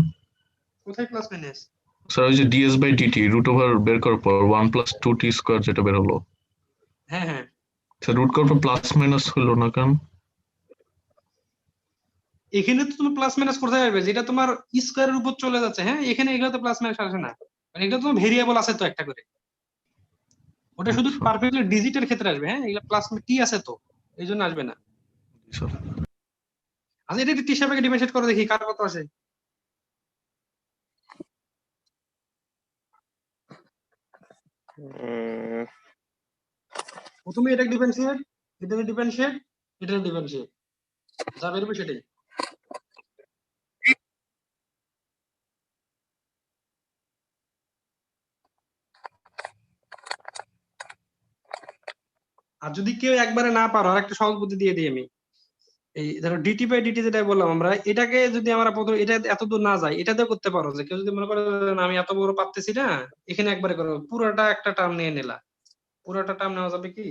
কোথায় প্লাস মাইনাস? স্যার ওই যে DS by DT root over বের করার পর 1 প্লাস 2 টি স্কয়ার যেটা বের হলো, হ্যাঁ হ্যাঁ স্যার রুট করার পর প্লাস মাইনাস হলো না কেন? এখানে তো তুমি প্লাস মাইনাস করতে পারবে, যেটা তোমার স্কয়ারের উপর চলে যাচ্ছে, হ্যাঁ এখানে এগুলো তো প্লাস মাইনাস আসে না, মানে এটা তো ভেরিয়েবল আছে তো একটা করে, ওটা শুধু আচ্ছা। পারফেক্টলি ডিজিটের ক্ষেত্রে আসবে, হ্যাঁ এগুলো প্লাস টি আছে তো এই জন্য আসবে না। স্যার আচ্ছা এটা টি সাপেক্ষে ডিফারেন্সিয়েট করে দেখি কার কত আসে। প্রথমে এটা ডিফারেন্সিয়েট, এটা ডিফারেন্সিয়েট, এটা ডিফারেন্সিয়েট, যা বেরোবে সেটাই। আর যদি কেউ একবারে না পারো, আর একটা সহজ বুদ্ধি দিয়ে দিই আমি, এই ধরো ডিটি বাই ডিটি যেটা বললাম আমরা, এটাকে যদি আমরা প্রথম এটা এত দূর না যাই, এটাতেও করতে পারো যে কেউ যদি মনে করে না আমি এত বড় পারতেছি না, এখানে একবারে করো, পুরোটা একটা টার্ম নিয়ে নিলা, পুরোটা টার্ম নেওয়া যাবে কি?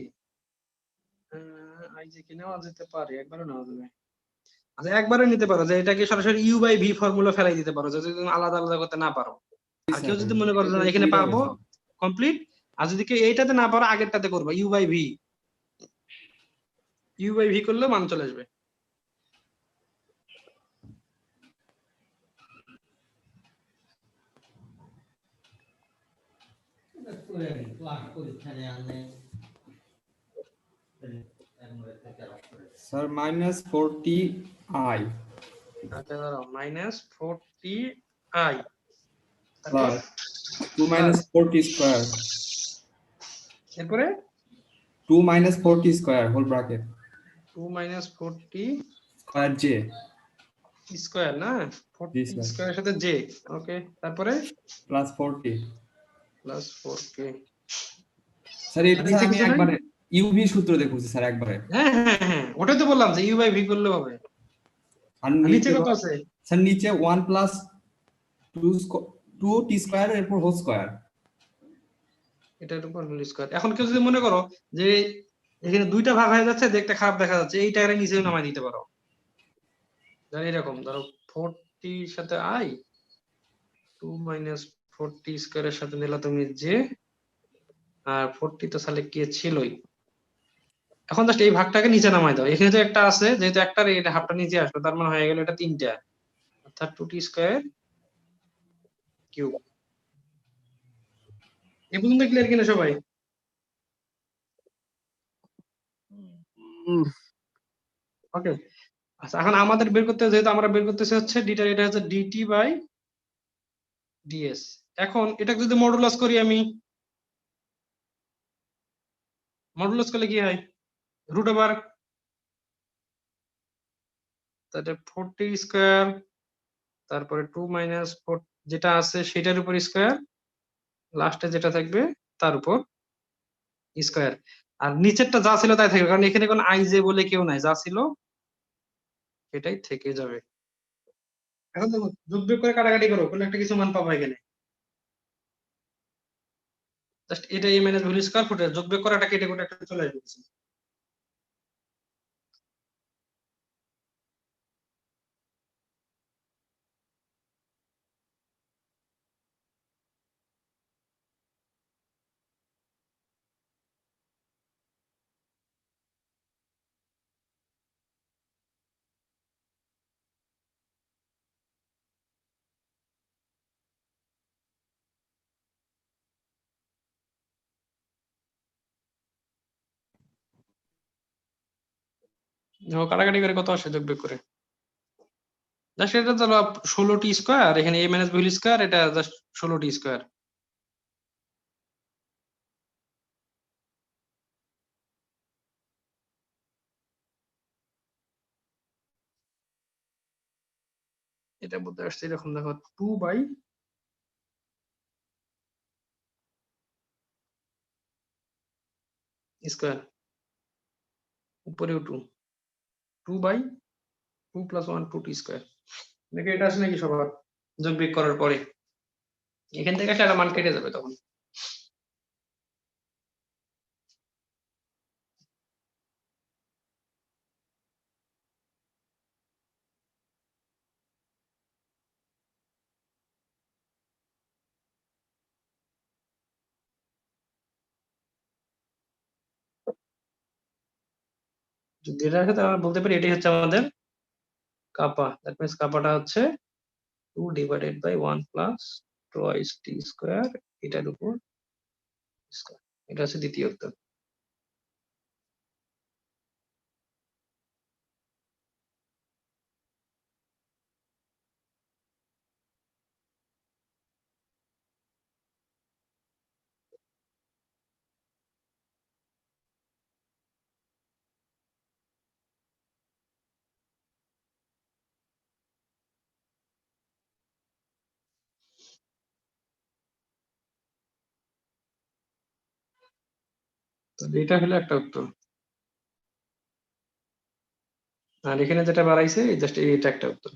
আই যে কি নেওয়া যেতে পারে, একবারে নেওয়া যাবে। আচ্ছা একবারে নিতে পারো যে এটাকে সরাসরি ইউ বাই ভি ফর্মুলা ফেলাই দিতে পারো, যদি তুমি আলাদা আলাদা করতে না পারো। আর কেউ যদি মনে করো না এখানে পারবো কমপ্লিট, আর যদি কেউ এইটাতে না পারো আগেরটাতে করবা U by V, U by V করলে মান চলে আসবে। স্যার মাইনাস 40 আই আচ্ছা ধরো minus 40 I plus 2 minus 40 square এরপরে 2 minus 4t square whole bracket 2 minus 4t square j square না, জি 40 স্যার স্কয়ারের সাথে j, ওকে, তারপরে plus 4t plus 4k। Sir এটা নিচে স্যার আমি কিছু নাই? একবারে ইউভি সূত্র দেখছি স্যার একবারে হ্যাঁ হ্যাঁ হ্যাঁ, ওটাই তো বললাম যে ইউ বাই ভি করলে হবে। আর আর নিচে নিচে কত আছে? স্যার নিচে 1 প্লাস 2t স্কয়ার এরপর হোল স্কয়ার এটার উপর হোল স্কয়ার। এখন কেউ যদি মনে করো যে এখানে দুইটা ভাগ হয়ে যাচ্ছে, দেখতে খারাপ দেখা যাচ্ছে, এইটা এর নিচেও নামাই দিতে পারো। ধরো এরকম, ধরো 40 এর সাথে i, 2 মাইনাস 40 স্কয়ারের সাথে নিলা তুমি j, আর 40 তো সালে কে ছিলই। এখন জাস্ট এই ভাগটাকে নিচে নামাই দাও, এখানে তো একটা আছে, যেহেতু একটার এই হাফটা নিচে আসলো, তার মানে হয়ে গেল এটা তিনটা, অর্থাৎ 2t স্কয়ার কিউব। এই পর্যন্ত ক্লিয়ার কিনা সবাই? ওকে, আচ্ছা এখন আমাদের বের করতে, যেহেতু আমরা বের করতেছি হচ্ছে ডিটা, এটা হচ্ছে ডিটি বাই ডিএস। এখন এটা যদি মডুলাস করি আমি, মডুলাস করলে কি হয়? রুট ওভার তাহলে 40 স্কয়ার, তারপরে 2 মাইনাস 4 যেটা আছে সেটার উপর স্কয়ার, লাস্টে যেটা থাকবে তার উপর স্কয়ার। আর নিচেরটা যা ছিল তাই থাকবে, কারণ এখানে কোনো আই জে বলে কেউ নাই, যা ছিল সেটাই থেকে যাবে। এখন দেখো যোগ বিয়োগ করে কাটাকাটি করো, কোনো একটা কিছু মান পাবো এখানে। জাস্ট এটা এ মাইনাস ভ্যালু স্কয়ার ফুটে যোগ বিয়োগ করাটা কেটে কোটে একটা চলে আসবে। দেখো কাটাকাটি করে কত আসে যোগ বিয়োগ করে, জাস্ট এটা ধরো 16টি স্কয়ার, এখানে এ মাইনাস ভ্যালু স্কয়ার, এটা জাস্ট 16টি স্কয়ার। এটা বলতে আসছে এরকম, দেখো 2 বাই স্কয়ার, উপরেও 2, 2 বাই 2 প্লাস 1 2t স্কয়ার। দেখো এটা আসে নাকি সবার যোগ বিয়োগ করার পরে? এখান থেকে একটা মান কেটে যাবে তখন। যদি এটা আসে তাহলে আমরা বলতে পারি এটাই হচ্ছে আমাদের কাপা। দ্যাট মিন্স কাপাটা হচ্ছে 2 divided by 1 plus twice T square, এটার উপর স্কয়ার। এটা হচ্ছে দ্বিতীয় উত্তর। তাহলে এটা হলো একটা উত্তর, আর এখানে যেটা বাড়াইছে জাস্ট এটা একটা উত্তর।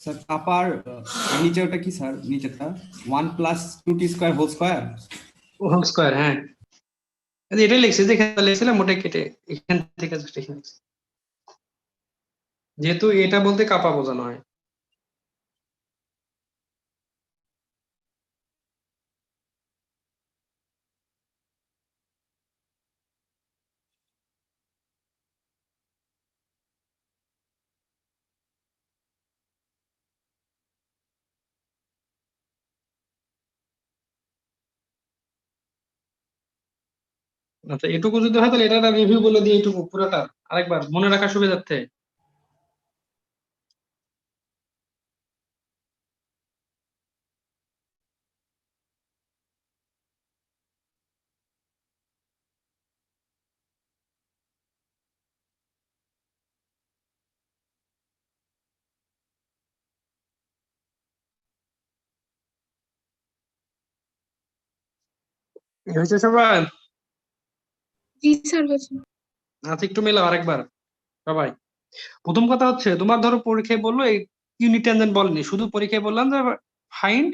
স্যার কাপার নিচে ওটা কি স্যার নিচেরটা 1 plus 2t square whole square whole square, হ্যাঁ এটাই লিখছি, যেখানে লিখছিলাম ওটাই কেটে এখান থেকে জাস্ট এখানে লিখছি। যেহেতু এটা বলতে কাপা বোঝানো হয়। আচ্ছা এটুকু যদি হয় তাহলে এটা একটা রিভিউ বলে দিই, এইটুকু পুরোটা আরেকবার মনে রাখার সুবিধার্থে। হয়েছে সবাই? জি স্যার হয়েছে। আচ্ছা একটু মেলাও আরেকবার সবাই। প্রথম কথা হচ্ছে তোমার ধরো পরীক্ষায় বললো এই ইউনিট ট্যানজেন্ট বলেনি, শুধু পরীক্ষায় বললাম যে ফাইন্ড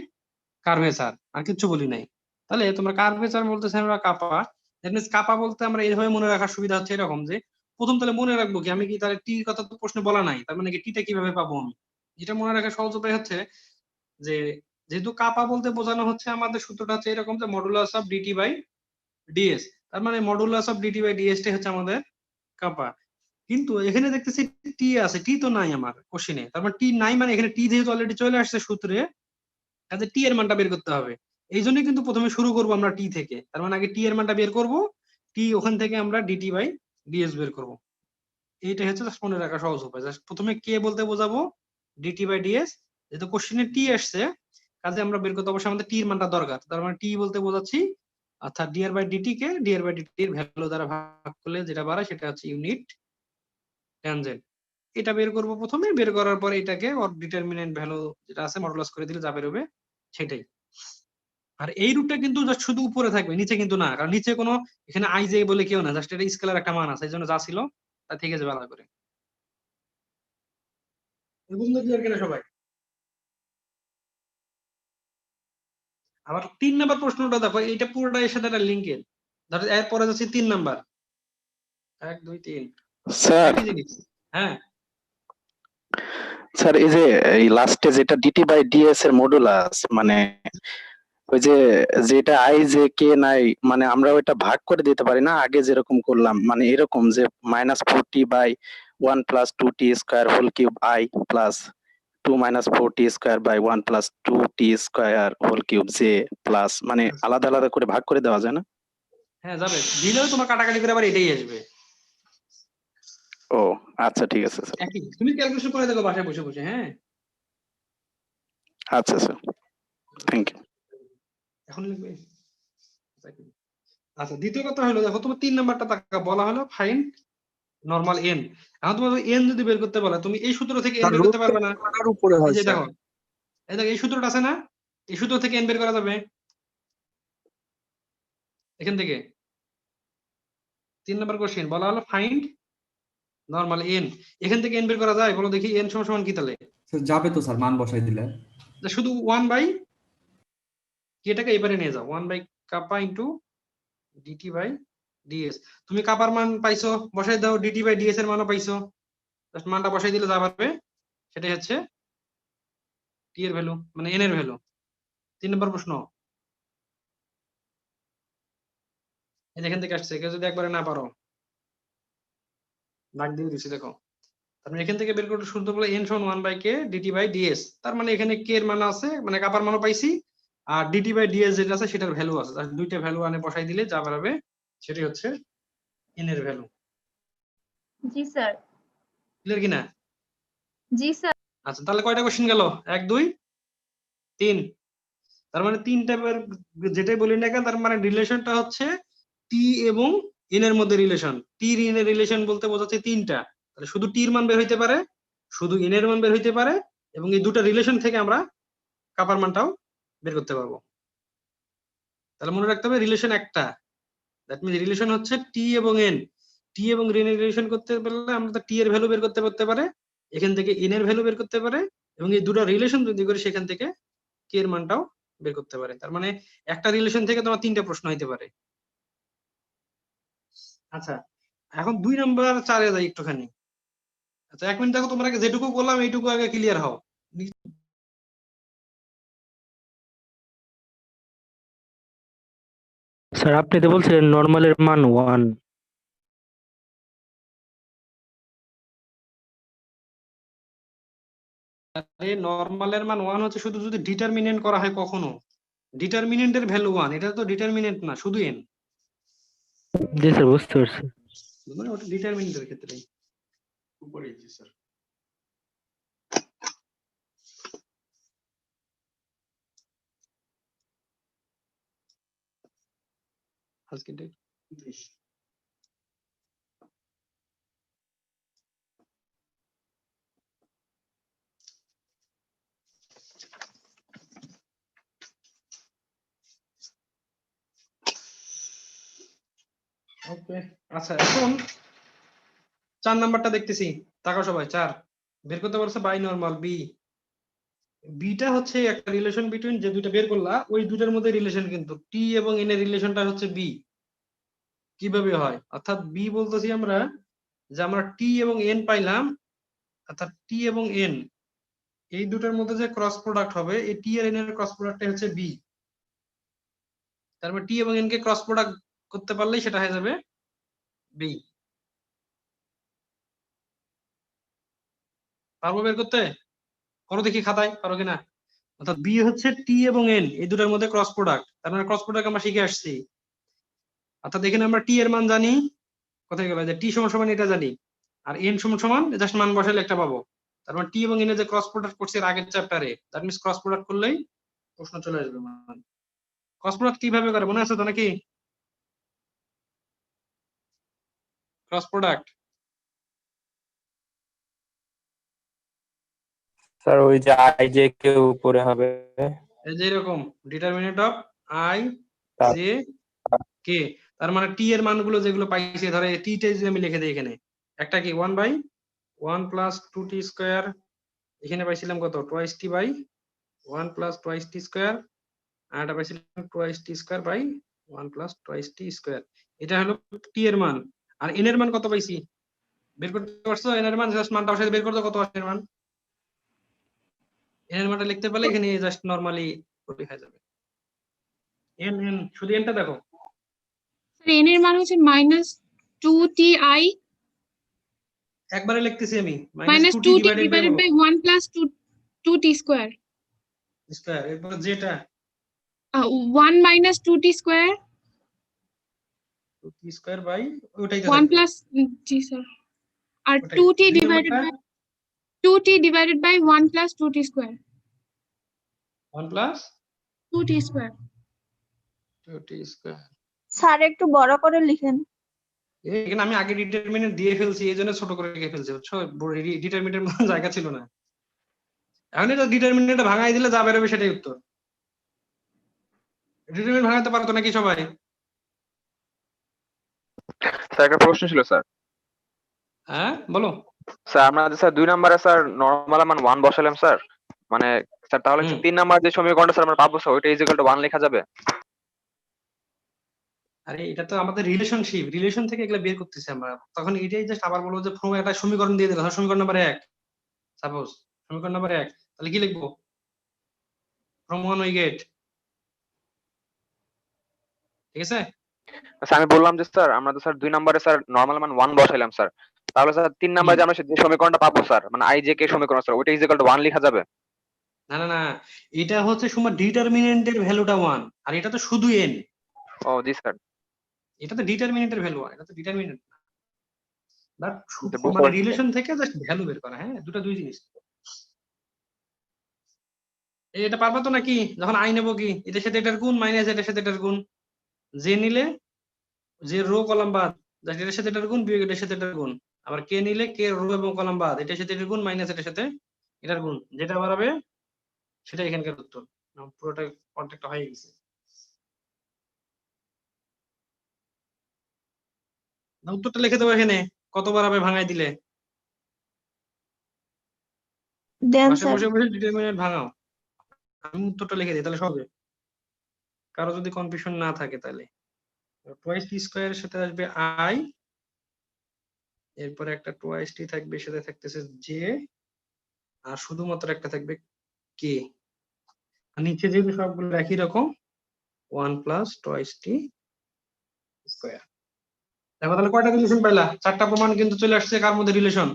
কার্ভেচার, আর কিছু বলি নাই। তাহলে তোমরা কার্ভেচার বলতেছে আমরা কাপা, দ্যাট মিনস কাপা বলতে আমরা এইভাবে মনে রাখার সুবিধা হচ্ছে এরকম যে প্রথম তাহলে মনে রাখবো কি আমি কি তাহলে টির কথা তো প্রশ্নে বলা নাই, তার মানে কি টিটা কিভাবে পাবো আমি? এটা মনে রাখার সহজ উপায় হচ্ছে যে যেহেতু কাপা বলতে বোঝানো হচ্ছে আমাদের সূত্রটা হচ্ছে এরকম যে modulus of DT by DS, তার মানে modulus of DT by DS টাই হচ্ছে আমাদের কাপা। কিন্তু এখানে দেখতেছি টি আছে, টি তো নাই আমার কোশ্চেনে, তার মানে টি নাই মানে এখানে টি যেহেতু অলরেডি চলে আসছে সূত্রে, কাজে টি এর মানটা বের করতে হবে। এই জন্য কিন্তু প্রথমে শুরু করব আমরা টি থেকে, তার মানে আগে টি এর মানটা বের করব, টি ওখান থেকে আমরা ডিটি বাই ডিএস বের করব। এইটা হচ্ছে জাস্ট মনে রাখা সহজ উপায়। জাস্ট প্রথমে কে বলতে বোঝাবো ডিটি বাই ডিএস, যেহেতু কোশ্চেনে টি আসছে কাজে আমরা বের করতে অবশ্যই আমাদের টি এর মানটা দরকার, তার মানে টি বলতে বোঝাচ্ছি অর্থাৎ ডি আর বাই ডিটি কে ডি আর বাই ডিটি এর ভ্যালু দ্বারা ভাগ করলে যেটা বাড়ায় সেটা হচ্ছে ইউনিট ট্যানজেন্ট। এটা বের করব প্রথমে, বের করার পর এটাকে ওর ডিটারমিনেন্ট ভ্যালু যেটা আছে মডুলাস করে দিলে যা বেরোবে সেটাই। আর এই রূপটা কিন্তু জাস্ট শুধু উপরে থাকবে, নিচে কিন্তু না, কারণ নিচে কোনো এখানে আই জে বলে কেউ না, জাস্ট এটা স্কেলার একটা মান আছে, এই জন্য যা ছিল তা থেকে যাবে আলাদা করে। বুঝলো ক্লিয়ার কিনা সবাই? আবার 3 নাম্বার প্রশ্নটা দেখো, এটা পুরোটা এর সাথে একটা লিঙ্কের। ধরো এরপরে যাচ্ছে 3 নাম্বার, 1 2 3 স্যার একই জিনিস। হ্যাঁ স্যার এই যে এই লাস্টে যেটা ডিটি বাই ডিএস এর মডুলাস মানে ওই যে যেটা আই যে কে নাই মানে আমরা ওইটা ভাগ করে দিতে পারি না আগে যেরকম করলাম, মানে এরকম যে -4t/1 + 2t² whole cube I plus 2 - 4t² / 1 + 2t² whole cube J plus, মানে আলাদা আলাদা করে ভাগ করে দেওয়া যায় না? হ্যাঁ যাবে, দিলেও তোমার কাটাকাটি করে আবার এটাই আসবে। ও আচ্ছা ঠিক আছে স্যার। একই, তুমি ক্যালকুলেশন করে দেখো বাসায় বসে বসে। হ্যাঁ আচ্ছা স্যার, থ্যাংক ইউ। এখন লিখবে। আচ্ছা দ্বিতীয় কথা হলো দেখো তোমার 3 নাম্বারটা তাকে বলা হলো ফাইন্ড নরমাল এন। এখন তোমার এন যদি বের করতে বলে তুমি এই সূত্র থেকে এন বের করতে পারবে না। উপরে এই হয় যে স্যার। দেখো, এই দেখো এই সূত্রটা আছে না, এই সূত্র থেকে এন বের করা যাবে এখান থেকে। 3 নাম্বার কোশ্চেন বলা হলো ফাইন্ড নরমাল এন, এখান থেকে এন বের করা যায়? বলো দেখি এন সমান সমান কি তাহলে? স্যার যাবে তো স্যার, মান বসাই দিলে। শুধু 1 বাই এটাকে এবারে নিয়ে যাও, 1 বাই কাপা ইনটু ডিটি বাই ডিএস। তুমি কাপার মান পাইছো, বসাই দাও, ডিটি বাই ডিএস এর মানও পাইছো, জাস্ট মানটা বসাই দিলে যা পারবে সেটাই হচ্ছে টি এর ভ্যালু মানে এন এর ভ্যালু। 3 নম্বর প্রশ্ন এই যেখান থেকে আসছে, কেউ যদি একবারে না পারো দাগ দিয়ে দিচ্ছি দেখো। তার মানে এখান থেকে বের করতে শুরু করলে এন সমান 1 by K DT by DS, তার মানে এখানে কে এর মান আছে মানে কাপার মানও পাইছি, আর ডিটি বাই ডিএস যেটা আছে সেটার ভ্যালু আছে, জাস্ট দুইটা ভ্যালু আনে বসাই দিলে যা পারবে সেটাই হচ্ছে এন এর ভ্যালু। জি স্যার। ক্লিয়ার কিনা? জি স্যার। আচ্ছা তাহলে কয়টা কোশ্চেন গেল? 1 2 3। তার মানে 3টা যেটাই বলি না কেন তার মানে রিলেশনটা হচ্ছে টি এবং এন এর মধ্যে রিলেশন। টি এন এর রিলেশন বলতে বোঝাচ্ছে 3টা, তাহলে শুধু টির মান বের হইতে পারে, শুধু এন এর মান বের হইতে পারে, এবং এই দুটো রিলেশন থেকে আমরা কাপার মানটাও বের করতে পারবো। তাহলে মনে রাখতে হবে রিলেশন একটা, দ্যাট মিনস রিলেশন হচ্ছে টি এবং এন। টি এবং এন এর রিলেশন করতে পারলে আমরা টি এর ভ্যালু বের করতে পারে, এখান থেকে এন এর ভ্যালু বের করতে পারে, এবং এই দুটো রিলেশন যদি করি সেখান থেকে কে এর মানটাও বের করতে পারে। তার মানে একটা রিলেশন থেকে তোমার 3টা প্রশ্ন হইতে পারে। আচ্ছা এখন 2 নাম্বার 4 এ যাই একটুখানি। আচ্ছা 1 মিনিট দেখো, তোমরা আগে যেটুকু বললাম এইটুকু আগে ক্লিয়ার হও। স্যার আপনি তো বলছিলেন নর্মালের মান 1। নরমালের মান 1 হচ্ছে শুধু যদি ডিটারমিনেন্ট করা হয় কখনো, ডিটারমিনেন্টের ভ্যালু 1, এটা তো ডিটারমিনেন্ট না শুধু এন, জি স্যার বুঝতে পারছি। মানে ওটা ডিটারমিনেন্টের ক্ষেত্রে উপরে। জি স্যার। আজকে ডেট 20। ওকে, আচ্ছা এখন 4 নাম্বারটা দেখতেছি, তাকাও সবাই। 4 বের করতে বলছে বাই নরমাল বি। বিটা হচ্ছে একটা রিলেশন বিটুইন যে দুইটা বের করলা ওই দুইটার মধ্যে রিলেশন, কিন্তু টি এবং এন এর রিলেশনটা হচ্ছে বি। কিভাবে হয়? অর্থাৎ বি বলতেছি আমরা যে আমরা টি এবং এন পাইলাম, অর্থাৎ টি এবং এন এই দুটার মধ্যে যে ক্রস প্রোডাক্ট হবে এই টি আর এন এর ক্রস প্রোডাক্টটা হচ্ছে বি। তারপর টি এবং এন কে ক্রস প্রোডাক্ট করতে পারলেই সেটা হয়ে যাবে বি। পারবো বের করতে? করো দেখি খাতায়, পারো কিনা। অর্থাৎ বি হচ্ছে টি এবং এন এই দুটার মধ্যে ক্রস প্রোডাক্ট, তার মানে ক্রস প্রোডাক্ট আমরা শিখে আসছি। অর্থাৎ এখানে আমরা টি এর মান জানি, কোথায় গেল, যে টি সমান সমান এটা জানি, আর এন সমান সমান জাস্ট মান বসালে একটা পাবো। তার মানে টি এবং এন এর যে ক্রস প্রোডাক্ট করছে এর আগের চ্যাপ্টারে, দ্যাট মিন্স ক্রস প্রোডাক্ট করলেই প্রশ্ন চলে আসবে। ক্রস প্রোডাক্ট কিভাবে করে মনে আছে তো নাকি? ক্রস প্রোডাক্ট স্যার ওই যে আই জে কে উপরে হবে, এই যে এরকম ডিটারমিনেন্ট অফ আই তার জে কে, তার মানে টি এর মানগুলো যেগুলো পাইছি, ধরে টি টা যদি আমি লিখে দিই এখানে, একটা কি 1/1 প্লাস 2t স্কয়ার, এখানে পাইছিলাম কত twice T by 1 plus twice T square, আর এটা পাইছিলাম twice T square by 1 plus twice T square. এটা হলো টি এর মান। আর এন এর মান কত পাইছি বের করতে পারছো? এন এর মান জাস্ট মানটা বসাই বের করতে কত আসে এর মান, এন এর মানটা লিখতে পারলে এখানে জাস্ট নরমালি লেখা যাবে। এন এন শুধু এনটা দেখো, এন এর মান হচ্ছে -2ti একবারে লিখতেছি আমি -2t -2t divided by divided by 1 plus 2t square. Square, এরপর যেটা 1 minus 2t square 2t square by ওইটাই তো 1 থাকবে plus জি স্যার, আর ওটাই। 2t দুই divided নাম্বারটা by 2t divided by 1 plus 2t square 1 plus 2t square. 2t square. Sir একটু বড় করে লিখেন। এখানে আমি আগে ডিটারমিনেন্ট দিয়ে ফেলছি, এই জন্য ছোট করে লিখে ফেলছি, বুঝছো? ডিটারমিনেন্টের মতো জায়গা ছিল না। এখন এটা ডিটারমিনেন্টটা ভাঙাই দিলে যা বেরোবে সেটাই উত্তর। ডিটারমিনেন্ট ভাঙাতে পারতো নাকি সবাই? স্যার একটা প্রশ্ন ছিল স্যার। হ্যাঁ বলো। স্যার আমরা যে স্যার 2 নম্বরে স্যার নরমাল মান 1 বসালাম স্যার, মানে স্যার তাহলে 3 নাম্বার যে সমীকরণটা স্যার আমরা পাবো স্যার ওইটা ইজ ইকুয়াল টু 1 লেখা যাবে? আরে এটা তো আমাদের রিলেশনশিপ, রিলেশন থেকে এগুলা বের করতেছি আমরা। তখন এটাই জাস্ট আবার বলবো যে ফর্মে একটা সমীকরণ দিয়ে দিলাম, সমীকরণ নাম্বার 1, সাপোজ সমীকরণ নাম্বার 1, তাহলে কি লিখবো? ফ্রম 1 উই গেট, ঠিক আছে? আচ্ছা আমি বললাম যে স্যার আমরা তো স্যার 2 নম্বরে স্যার নরমাল মান 1 বসাইলাম স্যার, তাহলে স্যার 3 নম্বরে যে আমরা যে সমীকরণটা পাবো স্যার মানে আই জে কে সমীকরণ স্যার ওইটা ইজ ইকুয়াল টু 1 লেখা যাবে? না না না, এটা হচ্ছে সময় ডিটারমিনেন্টের ভ্যালুটা 1, আর এটা তো শুধু n। ও জি স্যার। এটা তো ডিটারমিনেন্টের ভ্যালু, এটা তো ডিটারমিনেন্ট না, বাট বুঝতে মানে পারছি। রিলেশন থেকে জাস্ট ভ্যালু বের করা। হ্যাঁ দুটো দুই জিনিস। এটা পারবা তো নাকি? যখন আই নেবো কি এটার সাথে এটার গুণ মাইনাস এটার সাথে এটার গুণ, যে নিলে যে রো কলাম বাদ জাস্ট এটার সাথে এটার গুণ বিয়োগ এটার সাথে এটার গুণ, আবার কে নিলে কে রো এবং কলাম বাদ এটার সাথে এটার গুণ মাইনাস এটার সাথে এটার গুণ, যেটা বাড়াবে সেটা এখানকার উত্তর। পুরোটা কন্টেক্ট হয়ে গেছে। না, উত্তরটা লিখে দেবো এখানে, কত বাড়াবে ভাঙাই দিলে। দেন বসে স্যার। বসে বসে ডিটারমিনেন্ট ভাঙাও, আমি উত্তরটা লিখে দিই তাহলে সবে, কারো যদি কনফিউশন না থাকে তাহলে। টোয়াইস টি স্কয়ারের সাথে আসবে আই, এরপরে একটা টোয়াইস টি থাকবে, সাথে থাকতেছে জে, আর শুধুমাত্র একটা থাকবে কে। আর নিচে যেহেতু সবগুলো একই রকম 1 প্লাস টোয়াইস টি স্কয়ার। দেখো তাহলে কয়টা রিলেশন পাইলা? 4টা প্রমাণ কিন্তু চলে আসছে কার মধ্যে রিলেশন?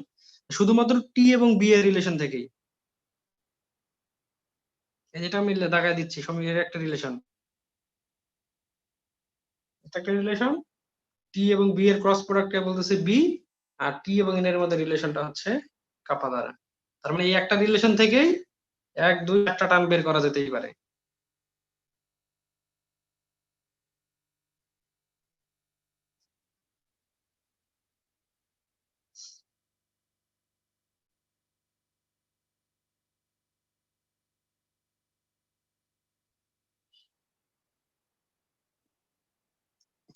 শুধুমাত্র টি এবং বি এর রিলেশন থেকেই। এই যেটা আমি দেখায় দিচ্ছি সমীকরণের একটা রিলেশন, এটা একটা রিলেশন, টি এবং বি এর ক্রস প্রোডাক্টকে বলতেছে বি, আর টি এবং এন এর মধ্যে রিলেশনটা হচ্ছে কাপা দ্বারা। তার মানে এই একটা রিলেশন থেকেই 1 2 4টা টার্ম বের করা যেতেই পারে।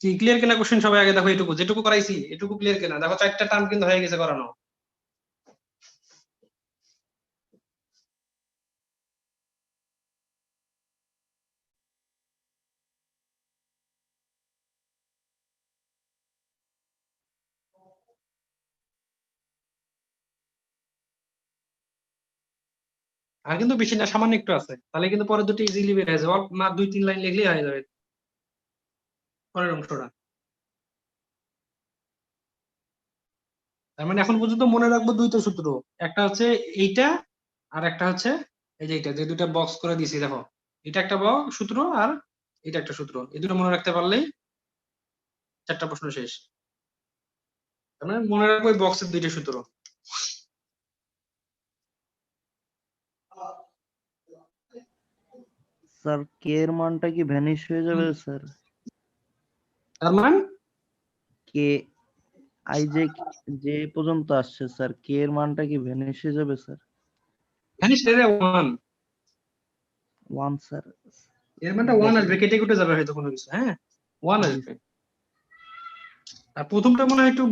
কি ক্লিয়ার কিনা কোশ্চেন সবাই আগে দেখো, এটুকু যেটুকু করাইছি এটুকু ক্লিয়ার কিনা দেখো, 4টা টার্ম কিন্তু হয়ে গেছে করানো। আর কিন্তু বেশি না, সামান্য একটু আছে, তাহলে কিন্তু পরে দুটো ইজিলি বের হয়ে যাবে, অল্প না 2-3 লাইন লিখলেই হয়ে যাবে পরের অংশটা। তার মানে এখন পর্যন্ত মনে রাখবো দুইটা সূত্র, একটা হচ্ছে এইটা আর একটা হচ্ছে এই যে এইটা, যে দুটা বক্স করে দিয়েছি দেখো, এটা একটা সূত্র আর এটা একটা সূত্র, এই দুটো মনে রাখতে পারলেই 4টা প্রশ্ন শেষ। তার মানে মনে রাখবো এই বক্সের দুইটা সূত্র। স্যার কে এর মানটা কি ভ্যানিশ হয়ে যাবে স্যার? তার মানে কে আই যে পর্যন্ত আসছে স্যার, কে এর মানটা কি ভ্যানিশ হয়ে যাবে স্যার? ভ্যানিশ রে 1, 1 স্যার। এর মানে 1 আসবে, কেটে কেটে যাবে হয়তো কোনো কিছু, হ্যাঁ 1 আসবে। আর প্রথমটা মনে হয় একটু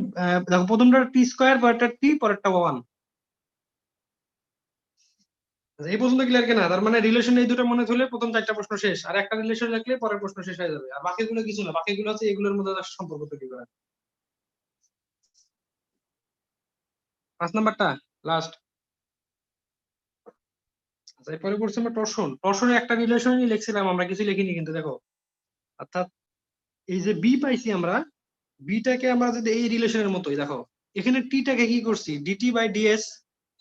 দেখো, প্রথমটা টি স্কয়ার, পরেরটা টি, পরেরটা 1। এই পর্যন্ত ক্লিয়ার কিনা? তার মানে রিলেশন এই দুটো মনে থলে প্রথম 4টা প্রশ্ন শেষ, আর একটা রিলেশন রাখলে পরের প্রশ্ন শেষ হয়ে যাবে। আর বাকিগুলো কিছু না, বাকিগুলো হচ্ছে এগুলোর মধ্যে সম্পর্ক তৈরি করা। 5 নাম্বারটা লাস্ট। আচ্ছা, এরপরে করছি আমরা টর্শন। টর্শনে একটা রিলেশনই লিখছিলাম আমরা, কিছু লিখিনি কিন্তু দেখো, অর্থাৎ এই যে বি পাইছি আমরা, বিটাকে আমরা যদি এই রিলেশনের মতোই দেখো, এখানে টিটাকে কি করছি ডিটি বাই ডিএস,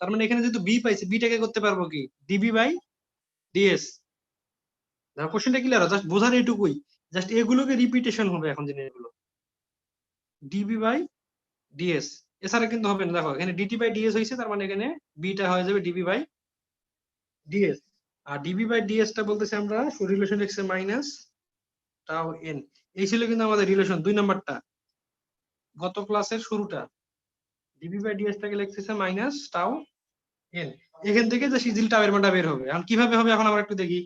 তার মানে এখানে যেহেতু বি পাইছি, বিটাকে করতে পারবো কি ডিবি বাই ডিএস। দেখো কোশ্চেনটা ক্লিয়ার, জাস্ট বোঝার এইটুকুই, জাস্ট এগুলোকে রিপিটেশন হবে এখন জিনিসগুলো, ডিবি বাই ডিএস, এছাড়া কিন্তু হবে না। দেখো এখানে ডিটি বাই ডিএস হয়েছে, তার মানে এখানে বিটা হয়ে যাবে ডিবি বাই ডিএস। আর ডিবি বাই ডিএস টা বলতেছি আমরা relation X minus tau N. এই ছিল কিন্তু আমাদের রিলেশন 2 নাম্বারটা, গত ক্লাসের শুরুটা। ডিবি বাই ডিএস টাকে লিখতেছে মাইনাস টাও এন। এখান থেকে যে সিজিল টাওয়ের মানটা বের হবে, এখন কিভাবে হবে এখন আমরা একটু দেখি।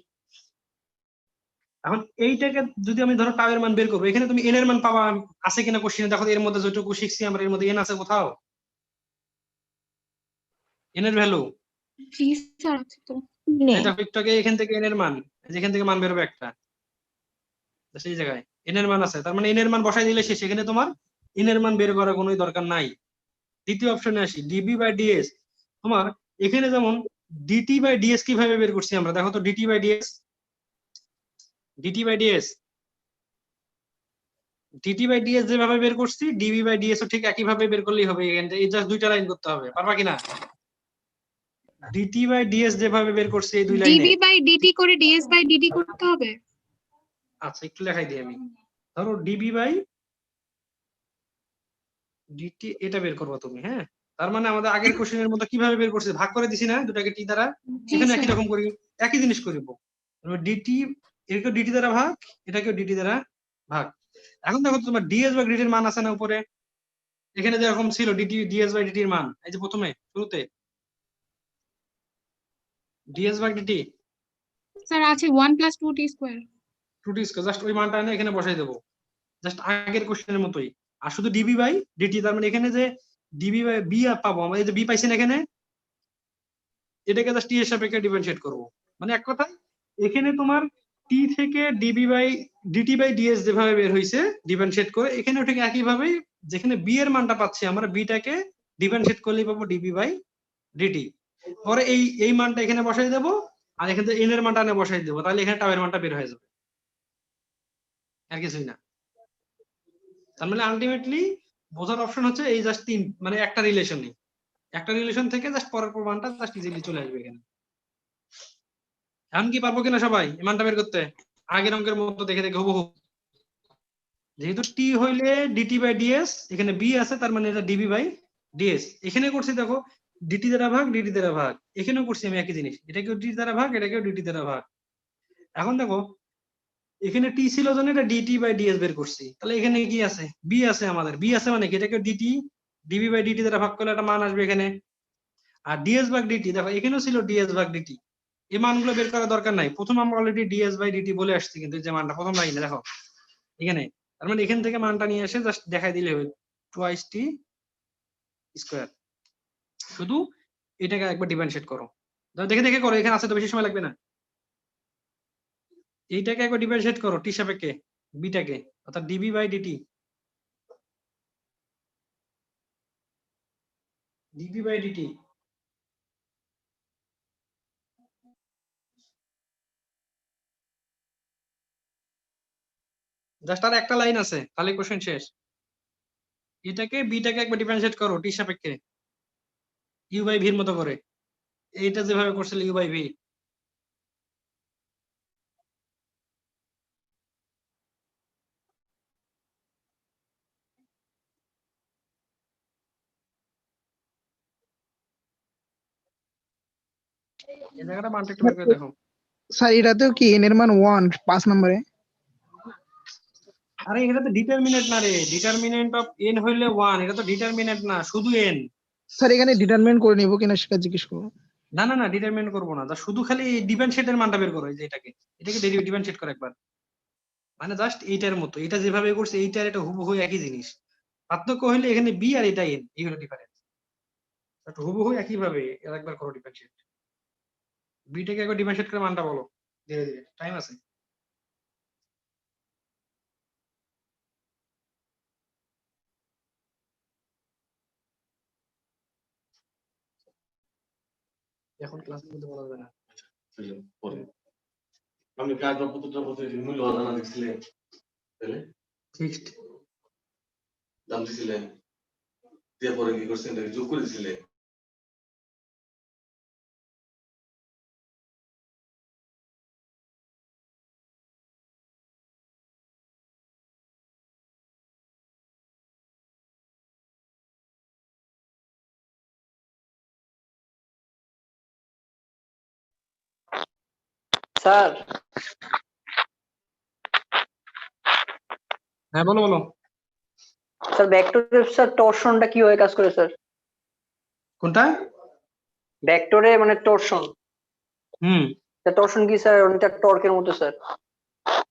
এখন এইটাকে যদি আমি ধরো টাওয়ের মান বের করবো, এখানে তুমি এন এর মান পাবা আছে কিনা কোশ্চেনে দেখো, এর মধ্যে যেটুকু শিখছি আমরা এর মধ্যে এন আছে কোথাও, এন এর ভ্যালু জি স্যার আছে তো। এটা একটু আগে এখান থেকে এন এর মান, যেখান থেকে মান বেরোবে একটা, সেই জায়গায় এন এর মান আছে, তার মানে এন এর মান বসাই দিলে শেষ, এখানে তোমার এন এর মান বের করার কোনো দরকার নাই। দ্বিতীয় অপশনে আসি, ডিবি বাই ডিএস। তোমার এখানে যেমন ডিটি বাই ডিএস কিভাবে বের করছি আমরা, দেখো তো DT by DS, DT by DS, DT by DS যেভাবে বের করছি ডিবি বাই ডিএস ও ঠিক একই ভাবে বের করলেই হবে। এখানে এই জাস্ট দুইটা লাইন করতে হবে, পারবা কিনা? ডিটি বাই ডিএস যেভাবে বের করছি এই দুই লাইনে, ডিবি বাই ডিটি করে ডিএস বাই ডিটি করতে হবে। আচ্ছা একটু লেখাই দিই আমি, ধরো ডিবি বাই ডিটি এটা বের করবো তুমি, হ্যাঁ। তার মানে আমাদের আগের কোশ্চেনের মতো কিভাবে বের করছি, ভাগ করে দিছি না দুটাকে টি দ্বারা, এখানে একই রকম করি, একই জিনিস করব। ডিটি এটাকে ডিটি দ্বারা ভাগ, এটাকে ডিটি দ্বারা ভাগ। এখন দেখো তোমার ডিএস বাই ডিটির মান আছে না উপরে, এখানে যেরকম ছিল ডিটি ডিএস বাই ডিটির মান, এই যে প্রথমে শুরুতে ডিএস বাই ডিটি স্যার আছে 1 + 2t²। 2t স্কয়ার, জাস্ট ওই মানটা এনে এখানে বসাই দেবো, জাস্ট আগের কোশ্চেনের মতোই। আর শুধু ডিবি বাই ডিটি, তার মানে এখানে যে ডিবি বাই বি পাবো আমরা, এই যে বি পাইছেন এখানে, এটাকে জাস্ট টি এর সাপেক্ষে ডিফারেন্সিয়েট করব। মানে এক কথায় এখানে তোমার টি থেকে DB by DT by DS যেভাবে বের হইছে ডিফারেন্সিয়েট করে, এখানেও ঠিক একই ভাবে যেখানে বি এর মানটা পাচ্ছি আমরা, বিটাকে ডিফারেন্সিয়েট করলেই পাবো ডিবি বাই ডিটি। পরে এই মানটা এখানে বসাই দেবো, আর এখানে এন এর মানটা এনে বসাই দেবো, তাহলে এখানে টাওয়ের মানটা বের হয়ে যাবে, আর কিছুই না। তার মানে আলটিমেটলি বোঝার অপশন হচ্ছে এই জাস্ট তিন, মানে একটা রিলেশনই, একটা রিলেশন থেকে জাস্ট পরের প্রমাণটা জাস্ট ইজিলি চলে আসবে এখানে। এখন কি পারবো কিনা সবাই এই মানটা বের করতে? আগের অঙ্কের মতো দেখে দেখে হুবহু, যেহেতু টি হইলে ডিটি বাই ডিএস, এখানে বি আছে তার মানে এটা ডিবি বাই ডিএস। এখানে করছি দেখো ডিটি দ্বারা ভাগ ডিটি দ্বারা ভাগ, এখানেও করছি আমি একই জিনিস, এটাকেও ডিটি দ্বারা ভাগ এটাকেও ডিটি দ্বারা ভাগ। এখন দেখো এখানে টি ছিল জন্য এটা ডিটি বাই ডিএস বের করছি, তাহলে এখানে কি আছে বি আছে, আমাদের বি আছে মানে কি এটাকে ডিটি ডিবি বাই ডিটি দ্বারা ভাগ করলে একটা মান আসবে এখানে। আর ডিএস ভাগ ডিটি দেখো এখানেও ছিল ডিএস ভাগ ডিটি, এই মানগুলো বের করার দরকার নাই, প্রথম আমরা অলরেডি ডিএস বাই ডিটি বলে আসছি কিন্তু যে মানটা প্রথম লাইনে দেখো এখানে। তার মানে এখান থেকে মানটা নিয়ে এসে জাস্ট দেখাই দিলে হবে টুয়াইস টি স্কোয়ার। শুধু এটাকে একবার ডিফারেন্সিয়েট করো, দেখে দেখে করো, এখানে আছে তো বেশি সময় লাগবে না। এইটাকে একবার ডিফারেন্সিয়েট করো টি সাপেক্ষে বিটাকে, অর্থাৎ DB by DT, DB by DT. Just আর একটা লাইন আছে, তাহলে কোশ্চেন শেষ। এটাকে বিটাকে একবার ডিফারেন্সিয়েট করো টি সাপেক্ষে ইউ বাই ভির মতো করে, এইটা যেভাবে করছিল ইউ বাই ভি। এই জায়গাটা মানটা একটু বের করে দেখো। স্যার এটাতেও কি n এর মান 1 5 নম্বরে? আরে এটা তো ডিটারমিনেন্ট না রে, ডিটারমিনেন্ট অফ n হইলে 1, এটা তো ডিটারমিনেন্ট না, শুধু n। স্যার এখানে ডিটারমিনেন্ট করে নিব কিনা সেটা জিজ্ঞেস করব। না না না, ডিটারমিনেন্ট করবো না, শুধু খালি ডিফারেন্সিয়েটের মানটা বের করো। এই যে এটাকে ডিফারেন্সিয়েট করো একবার, মানে জাস্ট এইটার মতো, এটা যেভাবে করছে এইটার এটা হুবহু একই জিনিস। পার্থক্য হইলে এখানে বি আর এটা n, এই হলো ডিফারেন্স। হুবহু একই ভাবে এর একবার করো ডিফারেন্সিয়েট। বিটাকে একবার ডিফারেন্সিয়েট করে মানটা বলো ধীরে ধীরে, টাইম আছে। এখন ক্লাসের মধ্যে বলা যাবে না। আমি কাজ প্রতিটা বলতে মূল্য জানা দিছিলেন তাহলে ফিক্সড দাম দিছিলেন, দিয়ে পরে কি করছেন যোগ করে দিছিলেন। স্যার হ্যাঁ বলো বলো। স্যার ভেক্টরে স্যার টরশনটা কিভাবে কাজ করে স্যার? কোনটা? ভেক্টরে মানে টরশন। হুম, টরশন কি স্যার অনেকটা টর্কের মতো স্যার?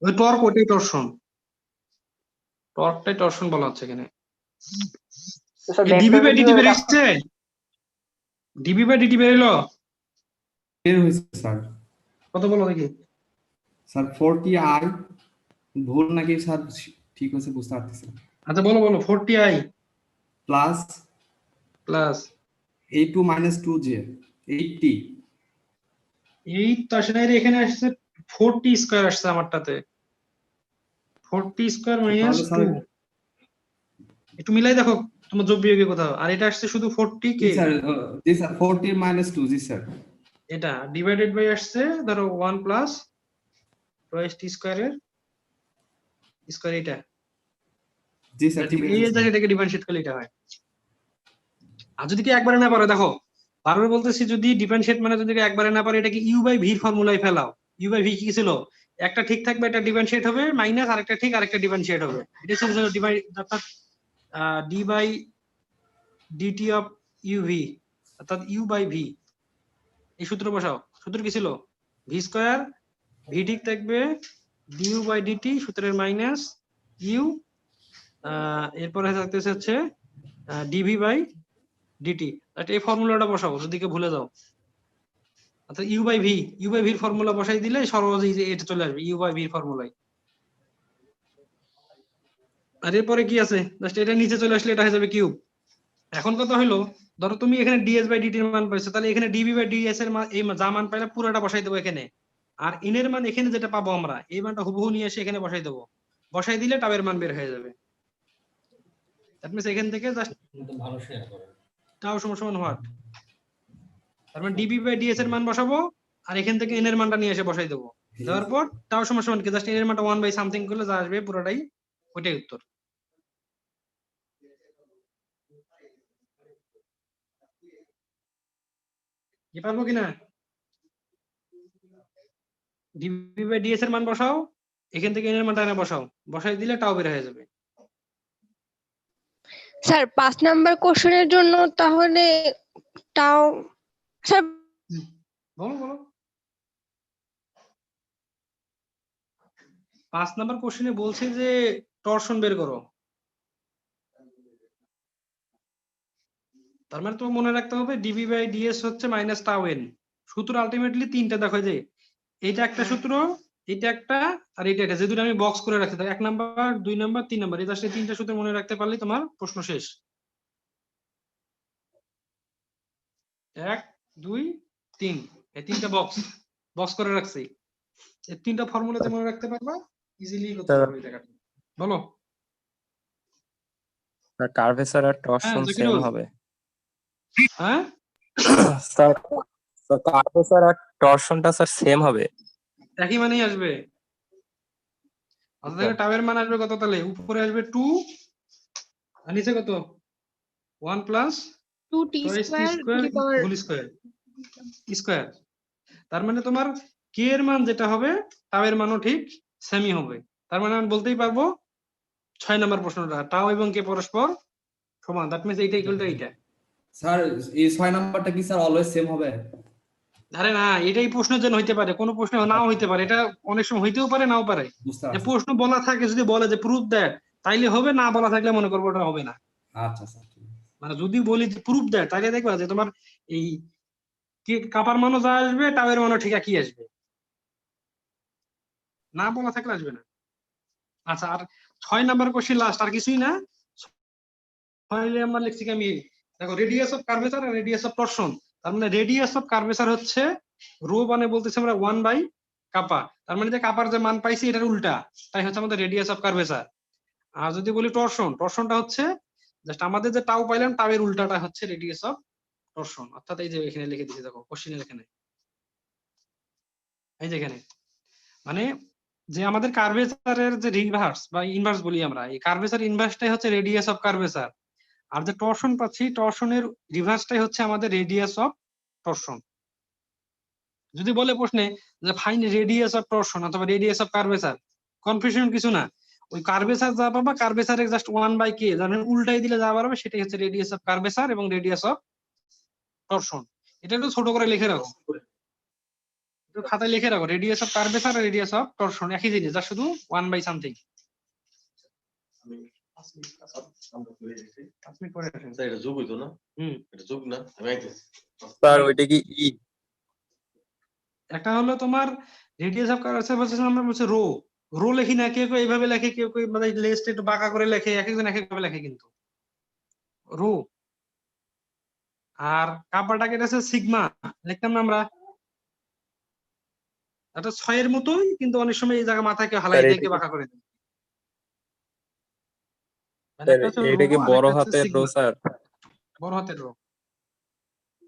ওই টর্ক, ওটাই টরশন, টর্কটাই টরশন বলা হচ্ছে এখানে। স্যার ডিবি বাই ভেক্টরে ডিটি কিভাবে বের কাজ হচ্ছে, ডিবি বাই ডিটি বের হলো বের হয়েছে স্যার। কত বলো দেখি। স্যার 40i ভুল নাকি স্যার ঠিক আছে বুঝতে পারতেছি না। আচ্ছা বলো বলো, 40i plus plus a2 - 2j 80 8 তো আসলে এখানে আসছে 40 স্কয়ার আসছে আমারটাতে, 40 স্কয়ার মাইনাস তাহলে স্যার 2, একটু মিলাই দেখো তোমার যোগ বিয়োগে কোথাও। আর এটা আসছে শুধু 40 জি কে, স্যার, জি স্যার 40 - 2 জি স্যার। এটা ডিভাইডেড বাই আসছে ধরো 1 প্লাস টুয়াইস টি স্কয়ারের স্কয়ার, এটা জি স্যার ঠিক এই আছে স্যার। জায়গাটাকে ডিফারেন্সিয়েট করলে এটা হয়। আর যদি কি একবারে না পারো, দেখো বারবার বলতেছি, যদি ডিফারেন্সিয়েট মানে যদি একবারে না পারো, এটাকে ইউ বাই ভির ফর্মুলায় ফেলাও। ইউ বাই ভি কি ছিল, একটা ঠিক থাকবে, এটা ডিফারেন্সিয়েট হবে, মাইনাস আরেকটা ঠিক, আরেকটা ডিফারেন্সিয়েট হবে। এটা ছিল ডিভাইড, অর্থাৎ D by DT of UV, অর্থাৎ ইউ বাই ভি। এই সূত্র বসাও, সূত্র কি ছিল, ভি স্কয়ার, ভি ঠিক থাকবে ডিউ বাই ডিটি, সূত্রের মাইনাস ইউ, এরপরে থাকতেছে হচ্ছে ডিভি বাই ডিটি। এই ফর্মুলাটা বসাও যদি কেউ ভুলে যাও। অর্থাৎ ইউ বাই ভির ফর্মুলা বসাই দিলে সহজেই যে এটা চলে আসবে ইউ বাই ভির ফর্মুলায়। আর এরপরে কি আছে, জাস্ট এটা নিচে চলে আসলে এটা হয়ে যাবে কিউব। এখন কথা হলো, ধরো তুমি এখানে ডিএস বাই ডিটি এর মান পাইছো, তাহলে এখানে ডিবি বাই ডিএস এর মান, এই যা মান পাইলে পুরোটা বসাই দেবো এখানে। আর এন এর মান এখানে যেটা পাবো আমরা, এই মানটা হুবহু নিয়ে এসে এখানে বসাই দেবো, বসাই দিলে টাবের মান বের হয়ে যাবে। দ্যাট মিন্স এখান থেকে জাস্ট টাও সমান হোয়াট, তার মানে ডিবি বাই ডিএস এর মান বসাবো, আর এখান থেকে এন এর মানটা নিয়ে এসে বসাই দেবো। দেওয়ার পর টাও সমান কি, জাস্ট এন এর মানটা 1 বাই সামথিং করলে যা আসবে পুরোটাই ওইটাই উত্তর। কি পারবো কিনা, ডিবি বাই ডিএস এর মান বসাও, এখান থেকে এন এর মানটা এনে বসাও, বসাই দিলে টাও বের হয়ে যাবে। স্যার 5 নাম্বার কোশ্চেনের জন্য তাহলে তাও স্যার বলো বলো। 5 নাম্বার কোশ্চেনে বলছে যে টরশন বের করো। তার মানে তোমার মনে রাখতে হবে ডিবি বাই ডিএস হচ্ছে মাইনাস টাউ এন। সূত্র আলটিমেটলি তিনটা, দেখো যে এইটা একটা সূত্র, এটা একটা, আর এটা একটা, যে দুটো আমি বক্স করে রাখতে থাকি, 1 নাম্বার 2 নাম্বার 3 নাম্বার, এই জাস্ট এই তিনটা সূত্র মনে রাখতে পারলে তোমার প্রশ্ন শেষ। 1 2 3, এই তিনটা বক্স করে রাখছি, এই তিনটা ফর্মুলাতে মনে রাখতে পারবা, ইজিলি করতে পারবে এই জায়গাটা। বলো। কার্ভেচার আর হ্যাঁ টরশন সেম জাকিরুল। হবে হ্যাঁ স্যার। কার্ভেচার আর টরশনটা স্যার সেম হবে। একই মানেই আসবে। অর্থাৎ টাওয়ের মান আসবে কত, তাহলে উপরে আসবে 2 আর নিচে কত 1 plus 2t square whole square. তার মানে তোমার কে এর মান যেটা হবে টাওয়ের মানও ঠিক সেমই হবে। তার মানে আমি বলতেই পারবো 6 নাম্বার প্রশ্নটা টাও এবং কে পরস্পর সমান, দ্যাট মিন্স এইটা ইকুয়াল টু এইটা। স্যার এই 6 নাম্বারটা কি স্যার অলওয়েজ সেম হবে? আরে না, এটাই প্রশ্নের জন্য হইতে পারে, কোনো প্রশ্ন নাও হইতে পারে, এটা অনেক সময় হইতেও পারে নাও পারে। বুঝতে যে পারছি। প্রশ্ন বলা থাকে যদি বলে যে প্রুফ দ্যাট, তাইলে হবে, না বলা থাকলে মনে করবো ওটা হবে না। আচ্ছা স্যার। মানে যদি বলি যে প্রুফ দ্যাট, তাইলে দেখবা যে তোমার এই কে কাপার মানও যা আসবে টাওয়ের মানও ঠিক একই আসবে, না বলা থাকলে আসবে না। আচ্ছা, আর 6 নাম্বার কোশ্চেন লাস্ট, আর কিছুই না। 6 আমরা লিখছি কি আমি, দেখো রেডিয়াস অফ কার্ভেচার আর রেডিয়াস অফ টরশন। তার মানে রেডিয়াস অফ কার্ভেচার হচ্ছে রো, মানে বলতেছি আমরা 1 বাই কাপা। তার মানে যে কাপার যে মান পাইছি এটার উল্টা, তাই হচ্ছে আমাদের রেডিয়াস অফ কার্ভেচার। আর যদি বলি টরশনটা হচ্ছে জাস্ট আমাদের যে টাউ পাইলাম টাউ এর উল্টাটা হচ্ছে রেডিয়াস অফ টরশন। অর্থাৎ এই যে এখানে লিখে দিয়েছি, দেখো কোশ্চেনে এখানে, এই যে এখানে, মানে যে আমাদের কার্ভেচারের যে রিভার্স বা ইনভার্স বলি আমরা, এই কার্ভেচার ইনভার্সটাই হচ্ছে রেডিয়াস অফ কার্ভেচার। আর যে টরশন পাচ্ছি, টরশনের রিভার্সটাই হচ্ছে আমাদের রেডিয়াস অফ টরশন। যদি বলে প্রশ্নে যে ফাইন রেডিয়াস অফ টরশন অথবা রেডিয়াস অফ কার্ভেচার, কনফিউশন কিছু না, ওই কার্ভেচার যা পাবা কার্ভেচারের জাস্ট 1 বাই কে, জানেন উল্টাই দিলে যা পারবে সেটাই হচ্ছে রেডিয়াস অফ কার্ভেচার এবং রেডিয়াস অফ টরশন। এটা একটু ছোট করে লিখে রাখো, একটু খাতায় লিখে রাখো, রেডিয়াস অফ কার্ভেচার আর রেডিয়াস অফ টরশন একই জিনিস, যা শুধু 1 বাই সামথিং। এটা যোগ হইতো না? এটা যোগ না, আমি আইতেছি স্যার ওইটা কি ই? একটা হলো তোমার রেডিয়াস অফ কার্ভেচার ভার্সেস আমরা বলছি রো লেখি না, কেউ এইভাবে লেখে, কেউ মানে লেসটা একটু বাঁকা করে লেখে, এক একজন এক এক ভাবে লেখে কিন্তু রো। আর কাপাটাকে এটা হচ্ছে সিগমা লিখতাম না আমরা, এটা 6 এর মতোই, কিন্তু অনেক সময় এই জায়গা মাথাকে হালাই দিয়ে কেউ বাঁকা করে দেয়। মানে একটা হচ্ছে এটা কি রো আর বড় একটা হচ্ছে হাতের রো সিগমা, স্যার? বড় হাতের রো।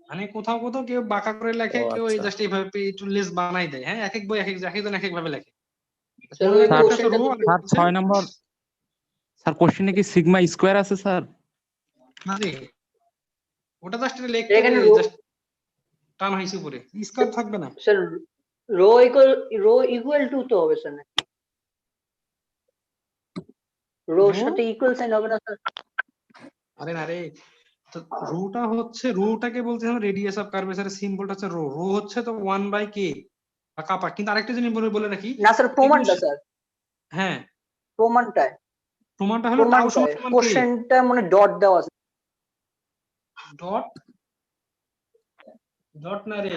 মানে কোথাও কোথাও কেউ বাঁকা করে লেখে, ও কেউ এই আচ্ছা। জাস্ট এইভাবে একটু লেস বানাই দেয়। হ্যাঁ, এক এক বই এক একজন এক এক ভাবে লেখে। স্যার ওই একটা হচ্ছে কোশ্চেনটা রো আর স্যার হচ্ছে 6 নম্বর স্যার কোশ্চেনে কি সিগমা স্কয়ার আছে স্যার? মানে ওটা জাস্ট লিখতে এখানে রো জাস্ট টান হইছে উপরে, স্কয়ার থাকবে না। স্যার রো ইকুয়াল টু তো হবে স্যার, নাকি রোর সাথে ইকুয়াল সাইন হবে না স্যার? আরে না রে, তো রোটা হচ্ছে, রোটাকে বলতে হবে রেডিয়াস অফ কার্ভেচারের সিম্বলটা হচ্ছে রো হচ্ছে তো 1 বাই কে বা কাপা। কিন্তু আরেকটা জিনিস বলে রাখি, না স্যার প্রমাণটা স্যার, হ্যাঁ প্রমাণটা হলো টাউ সমান কে, কোশ্চেনটা মানে ডট দেওয়া আছে। ডট না রে,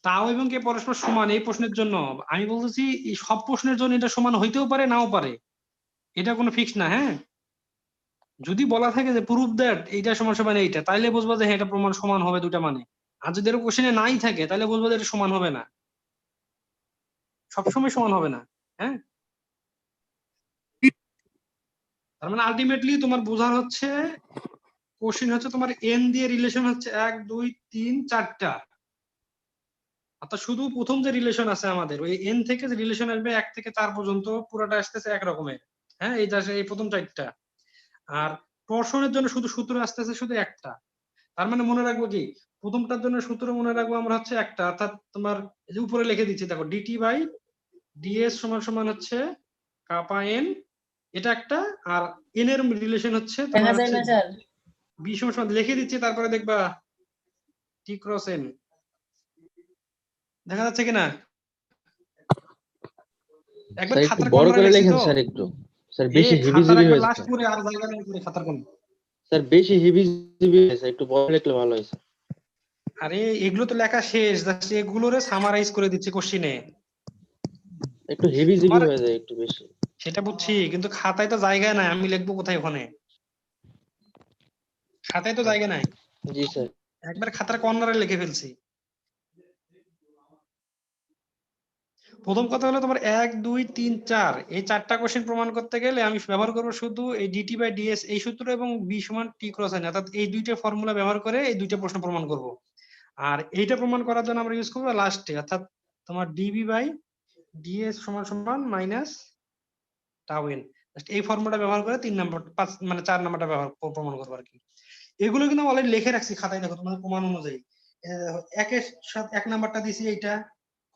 টাউ এবং কে পরস্পর সমান এই প্রশ্নের জন্য। আমি বলতেছি এই সব প্রশ্নের জন্য এটা সমান হইতেও পারে নাও পারে, এটা কোনো ফিক্স না। হ্যাঁ, যদি বলা থাকে যে প্রুফ দ্যাট এইটা সমান সমান এইটা, তাইলে বুঝবা যে হ্যাঁ এটা প্রমাণ সমান হবে দুটা মানে। আর যদি এর কোশ্চেনে নাই থাকে তাহলে বুঝবা যে এটা সমান হবে না, সবসময় সমান হবে না। হ্যাঁ, তার মানে আলটিমেটলি তোমার বোঝার হচ্ছে কোশ্চেন হচ্ছে তোমার এন দিয়ে রিলেশন হচ্ছে 1 2 3 4টা, অর্থাৎ শুধু প্রথম যে রিলেশন আছে আমাদের ওই এন থেকে যে রিলেশন আসবে 1 থেকে 4 পর্যন্ত পুরোটা আসতেছে এক রকমের। হ্যাঁ, এই প্রথম 4টা। আর টরশনের জন্য শুধু সূত্র আসতেছে শুধু একটা। তার মানে মনে রাখবো কি, প্রথমটার জন্য সূত্র মনে রাখবো আমরা হচ্ছে একটা, অর্থাৎ তোমার এই যে উপরে লিখে দিচ্ছি দেখো, ডিটি বাই ডিএস সমান সমান হচ্ছে কাপা এন, এটা একটা। আর এন এর রিলেশন হচ্ছে তোমার হচ্ছে বি সমান সমান লিখে দিচ্ছি, তারপরে দেখবা টি ক্রস এন দেখা যাচ্ছে কিনা। একবার স্যার একটু খাতার বড় কর্নারে করে লিখছি লেখেন তো, স্যার একটু, স্যার এ বেশি খাতার হিবিজিবি একবার হয়েছে লাস্ট স্যার। করে আর জায়গা নেই করে খাতার কোন। স্যার বেশি হিবিজিবি হয়েছে, একটু বড় লিখলে ভালো হয়েছে। আরে এগুলো তো লেখা শেষ, জাস্ট এগুলোরে সামারাইজ করে দিচ্ছি কোশ্চিনে। একটু হিবিজিবি তোমার হয়ে যায় একটু বেশি। সেটা বুঝছি, কিন্তু খাতায় তো জায়গা নাই, আমি লিখবো কোথায় ওখানে? খাতায় তো জায়গা নাই, জি স্যার। একবার খাতার কর্নারে লিখে ফেলছি। প্রথম কথা হলো তোমার 1 2 3 4 এই চারটা কোশ্চেন প্রমাণ করতে গেলে আমি ব্যবহার করবো শুধু এই ডিটি বাই ডিএস এই সূত্র এবং বি সমান টি ক্রস এন, অর্থাৎ এই দুইটা ফর্মুলা ব্যবহার করে এই দুইটা প্রশ্ন প্রমাণ করব। আর এইটা প্রমাণ করার জন্য আমরা ইউজ করবো লাস্টে, অর্থাৎ তোমার ডিবি বাই ডিএস সমান সমান মাইনাস টাউ এন, এই ফর্মুলা ব্যবহার করে 3 নাম্বার 5 মানে 4 নাম্বারটা ব্যবহার প্রমাণ করবো আর কি। এগুলো কিন্তু অলরেডি লিখে রাখছি খাতায়, দেখো তোমাদের প্রমাণ অনুযায়ী। একের সাথে 1 নাম্বারটা দিছি এইটা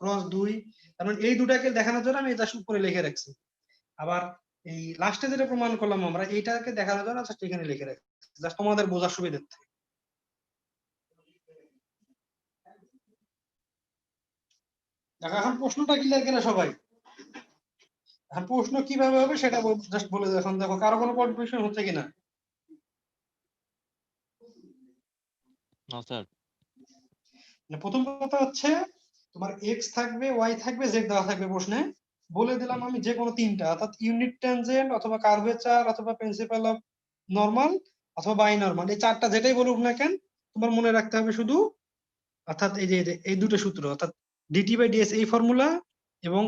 ক্রস 2, তার মানে এই দুটাকে দেখানোর জন্য আমি এটা উপরে লিখে রাখছি। আবার এই লাস্টে যেটা প্রমাণ করলাম আমরা এইটাকে দেখানোর জন্য জাস্ট এখানে লিখে রাখছি, জাস্ট তোমাদের বোঝার সুবিধার্থে। দেখো এখন প্রশ্নটা ক্লিয়ার কিনা সবাই? এখন প্রশ্ন কিভাবে হবে সেটা জাস্ট বলে দাও। এখন দেখো কারো কোনো কনফিউশন হচ্ছে কিনা? না স্যার। প্রথম কথা হচ্ছে তোমার এক্স থাকবে, ওয়াই থাকবে, জেড দেওয়া থাকবে প্রশ্নে। বলে দিলাম আমি যে কোনো তিনটা, অর্থাৎ ইউনিট ট্যানজেন্ট অথবা কার্ভেচার অথবা প্রিন্সিপাল অফ নরমাল অথবা বাই নরমাল, এই চারটা যেটাই বলুক না কেন তোমার মনে রাখতে হবে শুধু, অর্থাৎ এই যে এই দুটো সূত্র, অর্থাৎ ডিটি বাই ডিএস এই ফর্মুলা এবং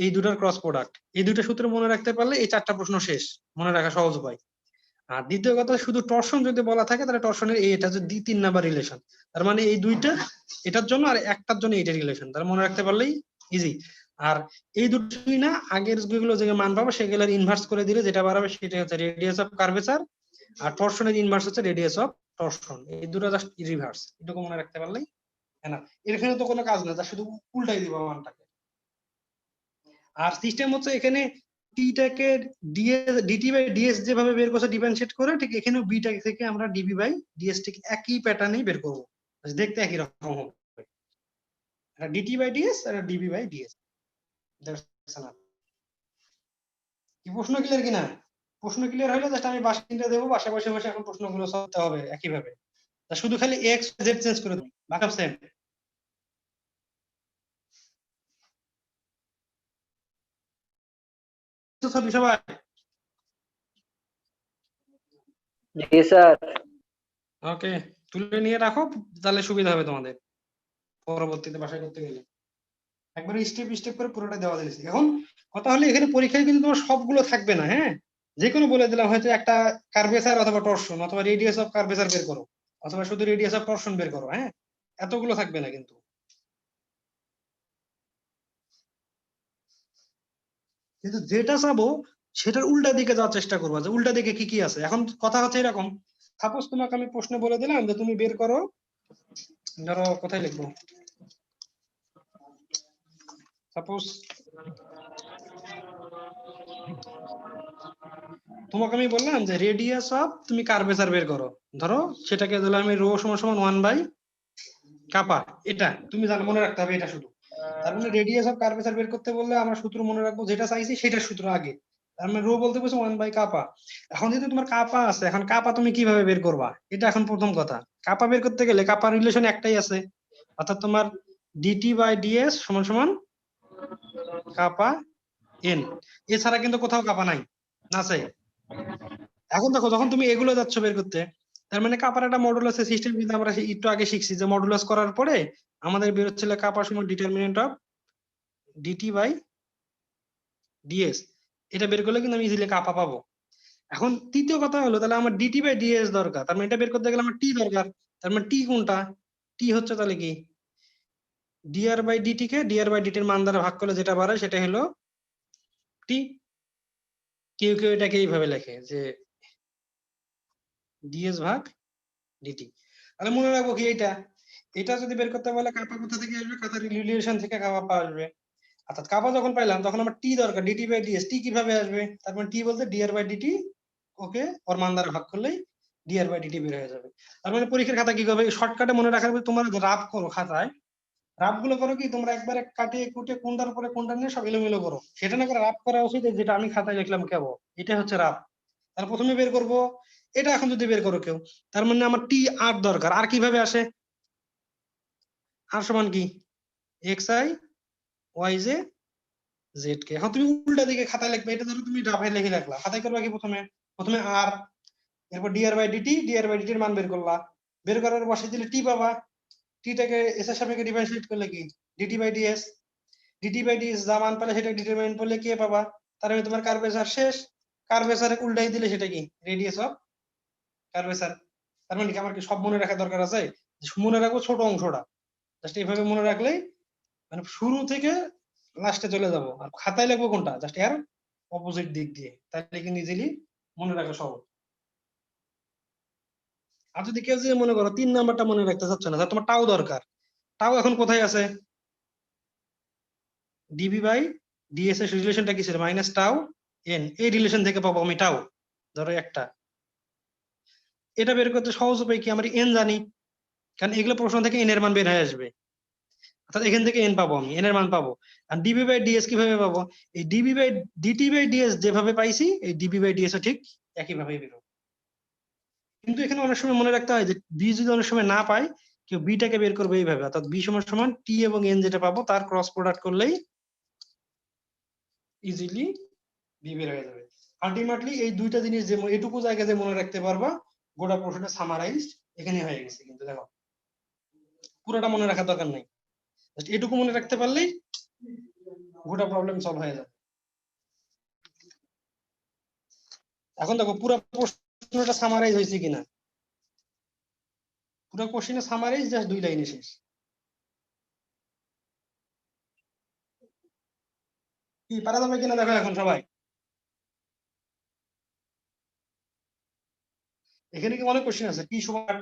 এই দুটার ক্রস প্রোডাক্ট, এই দুটো সূত্র মনে রাখতে পারলে এই চারটা প্রশ্ন শেষ, মনে রাখা সহজ উপায়। আর দ্বিতীয় কথা, শুধু টর্শন যদি বলা থাকে তাহলে টর্শনের এটা যে 3 নাম্বার রিলেশন, তার মানে এই দুইটা এটার জন্য আর একটার জন্য এইটা রিলেশন, তার মনে রাখতে পারলেই ইজি। আর এই দুটোই না, আগের যেগুলো যে মান পাবো সেগুলোর ইনভার্স করে দিলে যেটা বাড়াবে সেটা হচ্ছে রেডিয়াস অফ কার্ভেচার, আর টর্শনের ইনভার্স হচ্ছে রেডিয়াস অফ টর্শন, এই দুটো জাস্ট রিভার্স, এটুকু মনে রাখতে পারলেই না। এখানে তো কোনো কাজ না, যা শুধু উল্টাই দিবা মানটাকে। আর সিস্টেম হচ্ছে এখানে টিটাকে ডিটি বাই ডিএস যেভাবে বের করছে ডিফারেন্সিয়েট করে, ঠিক এখানেও বিটা থেকে আমরা ডিবি বাই ডিএস ঠিক একই প্যাটার্নেই বের করব, দেখতে একই রকম হবে। ডিটি বাই ডিএস আর ডিবি বাই ডিএস। কি প্রশ্ন ক্লিয়ার কিনা? প্রশ্ন ক্লিয়ার হলে জাস্ট আমি বাসাটা দেবো, বাসা বসে বসে এখন প্রশ্নগুলো সলতে হবে একই ভাবে, শুধু খালি এক্স জেড চেঞ্জ করে দেবো, বাকি সেম। সবাই জি স্যার। ওকে, তুলে নিয়ে রাখো, তাহলে সুবিধা হবে তোমাদের পরবর্তীতে বাসায় করতে গেলে। একবার স্টেপ স্টেপ করে পুরোটা দেওয়া দিয়েছি। এখন কথা হলো এখানে পরীক্ষায় কিন্তু তোমার সবগুলো থাকবে না, হ্যাঁ, যে কোনো বলে দিলাম হয়তো একটা কার্ভেচার অথবা টর্শন অথবা রেডিয়াস অফ কার্ভেচার বের করো অথবা শুধু রেডিয়াস অফ টর্শন বের করো, হ্যাঁ, এতগুলো থাকবে না কিন্তু। কিন্তু যেটা চাবো সেটার উল্টা দিকে যাওয়ার চেষ্টা করবো, যে উল্টা দিকে কি কি আছে। এখন কথা হচ্ছে এরকম, সাপোজ তোমাকে আমি প্রশ্ন বলে দিলাম যে তুমি বের করো, ধরো কোথায় লিখবো, সাপোজ তোমাকে আমি বললাম যে রেডিয়াস অফ তুমি কার্ভেচার বের করো, ধরো সেটাকে দিলাম আমি রো সমান সমান 1 বাই কাপা, এটা তুমি জানো, মনে রাখতে হবে এটা শুধু। তার মানে রেডিয়াস অফ কার্ভেচার বের করতে বললে আমরা সূত্র মনে রাখবো, যেটা চাইছি সেটার সূত্র আগে, তার মানে রো বলতে বলছো 1 বাই কাপা। এখন যেহেতু তোমার কাপা আছে, এখন কাপা তুমি কিভাবে বের করবা, এটা এখন প্রথম কথা। কাপা বের করতে গেলে কাপা রিলেশন একটাই আছে, অর্থাৎ তোমার ডিটি বাই ডিএস সমান সমান কাপা এন, এছাড়া কিন্তু কোথাও কাপা নাই, আছে। এখন দেখো যখন তুমি এগুলো যাচ্ছ বের করতে, তার মানে কাপার একটা মডুলাস সিস্টেম কিন্তু আমরা একটু আগে শিখছি, যে মডুলাস করার পরে আমাদের বের হচ্ছিল কাপা সমান determinant of DT by DS, এটা বের করলে কিন্তু আমি ইজিলি কাপা পাবো। এখন তৃতীয় কথা হলো, তাহলে আমার ডিটি বাই ডিএস দরকার, তার মানে এটা বের করতে গেলে আমার টি দরকার, তার মানে টি কোনটা, টি হচ্ছে তাহলে কি ডিআর বাই ডিটি কে ডিআর বাই ডিটির মান দ্বারা ভাগ করলে যেটা বাড়ে সেটা হলো টি। কেউ কেউ এটাকে এইভাবে লেখে যে ডিএস ভাগ ডিটি, তাহলে মনে রাখবো কি এটা, এটা যদি বের করতে বলে কাপা কোথা থেকে আসবে, কাপার রিলেশন থেকে কাপা আসবে, অর্থাৎ কাপা যখন পাইলাম তখন আমার টি দরকার, ডিটি বাই ডিএস, টি কিভাবে আসবে, তারপর টি বলতে ডিআর বাই ডিটি, ওকে ওর মান দ্বারা ভাগ করলেই ডিআর বাই ডিটি বের হয়ে যাবে। তার মানে পরীক্ষার খাতা কি করবে, শর্টকাটে মনে রাখার, তোমার রাফ করো খাতায় রাফ গুলো করো কি তোমরা একবারে কাটিয়ে কুটিয়ে কোনটার পরে কোনটা নিয়ে সব এলোমেলো করো, সেটা না করে রাফ করা উচিত যেটা আমি খাতায় লিখলাম কেবল এটা হচ্ছে রাফ। তার প্রথমে বের করব এটা, এখন যদি বের করো কেউ, তার মানে আমার টি আর দরকার। আর কিভাবে আসে? আর সমান কি X I Y J Z কে। এখন তুমি উল্টা দিকে খাতায় লিখবে, এটা ধরো তুমি রাফে লিখে রাখলা, খাতায় করবা কি প্রথমে প্রথমে আর, এরপর DR by DT, DR by ডিটির মান বের করলা, বের করার বসে দিলে টি পাবা, টিটাকে এস এর সাপেক্ষে ডিফারেন্সিয়েট করলে কি DT by DS, DT by DS যা মান পেলে সেটা ডিটারমাইন করলে কে পাবা, তার মানে তোমার কার্ভেচার শেষ। কার্ভেচারে উল্টাই দিলে সেটা কি রেডিয়াস অফ কার্ভেচার। তার মানে কি আমার কি সব মনে রাখার দরকার আছে? মনে রাখবো ছোট অংশটা, জাস্ট এইভাবে মনে রাখলেই মানে শুরু থেকে লাস্টে চলে যাব। আর খাতায় লিখবো কোনটা, জাস্ট এর অপোজিট দিক দিয়ে, তাহলে কিন্তু ইজিলি মনে রাখা সহজ। আর যদি কেউ যে মনে করো 3 নাম্বারটা মনে রাখতে চাচ্ছ না, তোমার টাও দরকার, টাও এখন কোথায় আছে? ডিবি বাই ডিএস এর রিলেশনটা কি ছিল? মাইনাস টাও এন, এই রিলেশন থেকে পাবো আমি টাও, ধরো একটা। এটা বের করতে সহজ উপায় কি, আমরা এন জানি, কারণ এগুলো প্রশ্ন থেকে এন এর মান বের হয়ে আসবে, অর্থাৎ এখান থেকে এন পাবো, আমি এন এর মান পাবো। আর ডিবি বাই ডিএস কিভাবে পাবো? এই DB by DT by DS যেভাবে পাইছি এই ডিবি বাই ডিএস ও ঠিক একই ভাবে বের হবে। কিন্তু এখানে অনেক সময় মনে রাখতে হয় যে বি যদি অনেক সময় না পায়, কেউ বিটাকে বের করবে এইভাবে, অর্থাৎ বি সমান সমান টি এবং এন যেটা পাবো তার ক্রস প্রোডাক্ট করলেই ইজিলি বি বের হয়ে যাবে। আলটিমেটলি এই দুইটা জিনিস যে এটুকু জায়গায় যে মনে রাখতে পারবা, গোটা প্রশ্নটা সামারাইজড এখানে হয়ে গেছে। কিন্তু দেখো পুরোটা মনে রাখার দরকার নাই, জাস্ট এটুকু মনে রাখতে পারলেই গোটা প্রবলেম সলভ হয়ে যাবে। এখন দেখো পুরো প্রশ্নটা সামারাইজ হয়েছে কিনা, পুরো কোশ্চেনের সামারাইজ জাস্ট 2 লাইনে শেষ। কি পারা যাবে কিনা দেখো এখন সবাই। এখানে কি অনেক কোশ্চেন আছে, কি সমান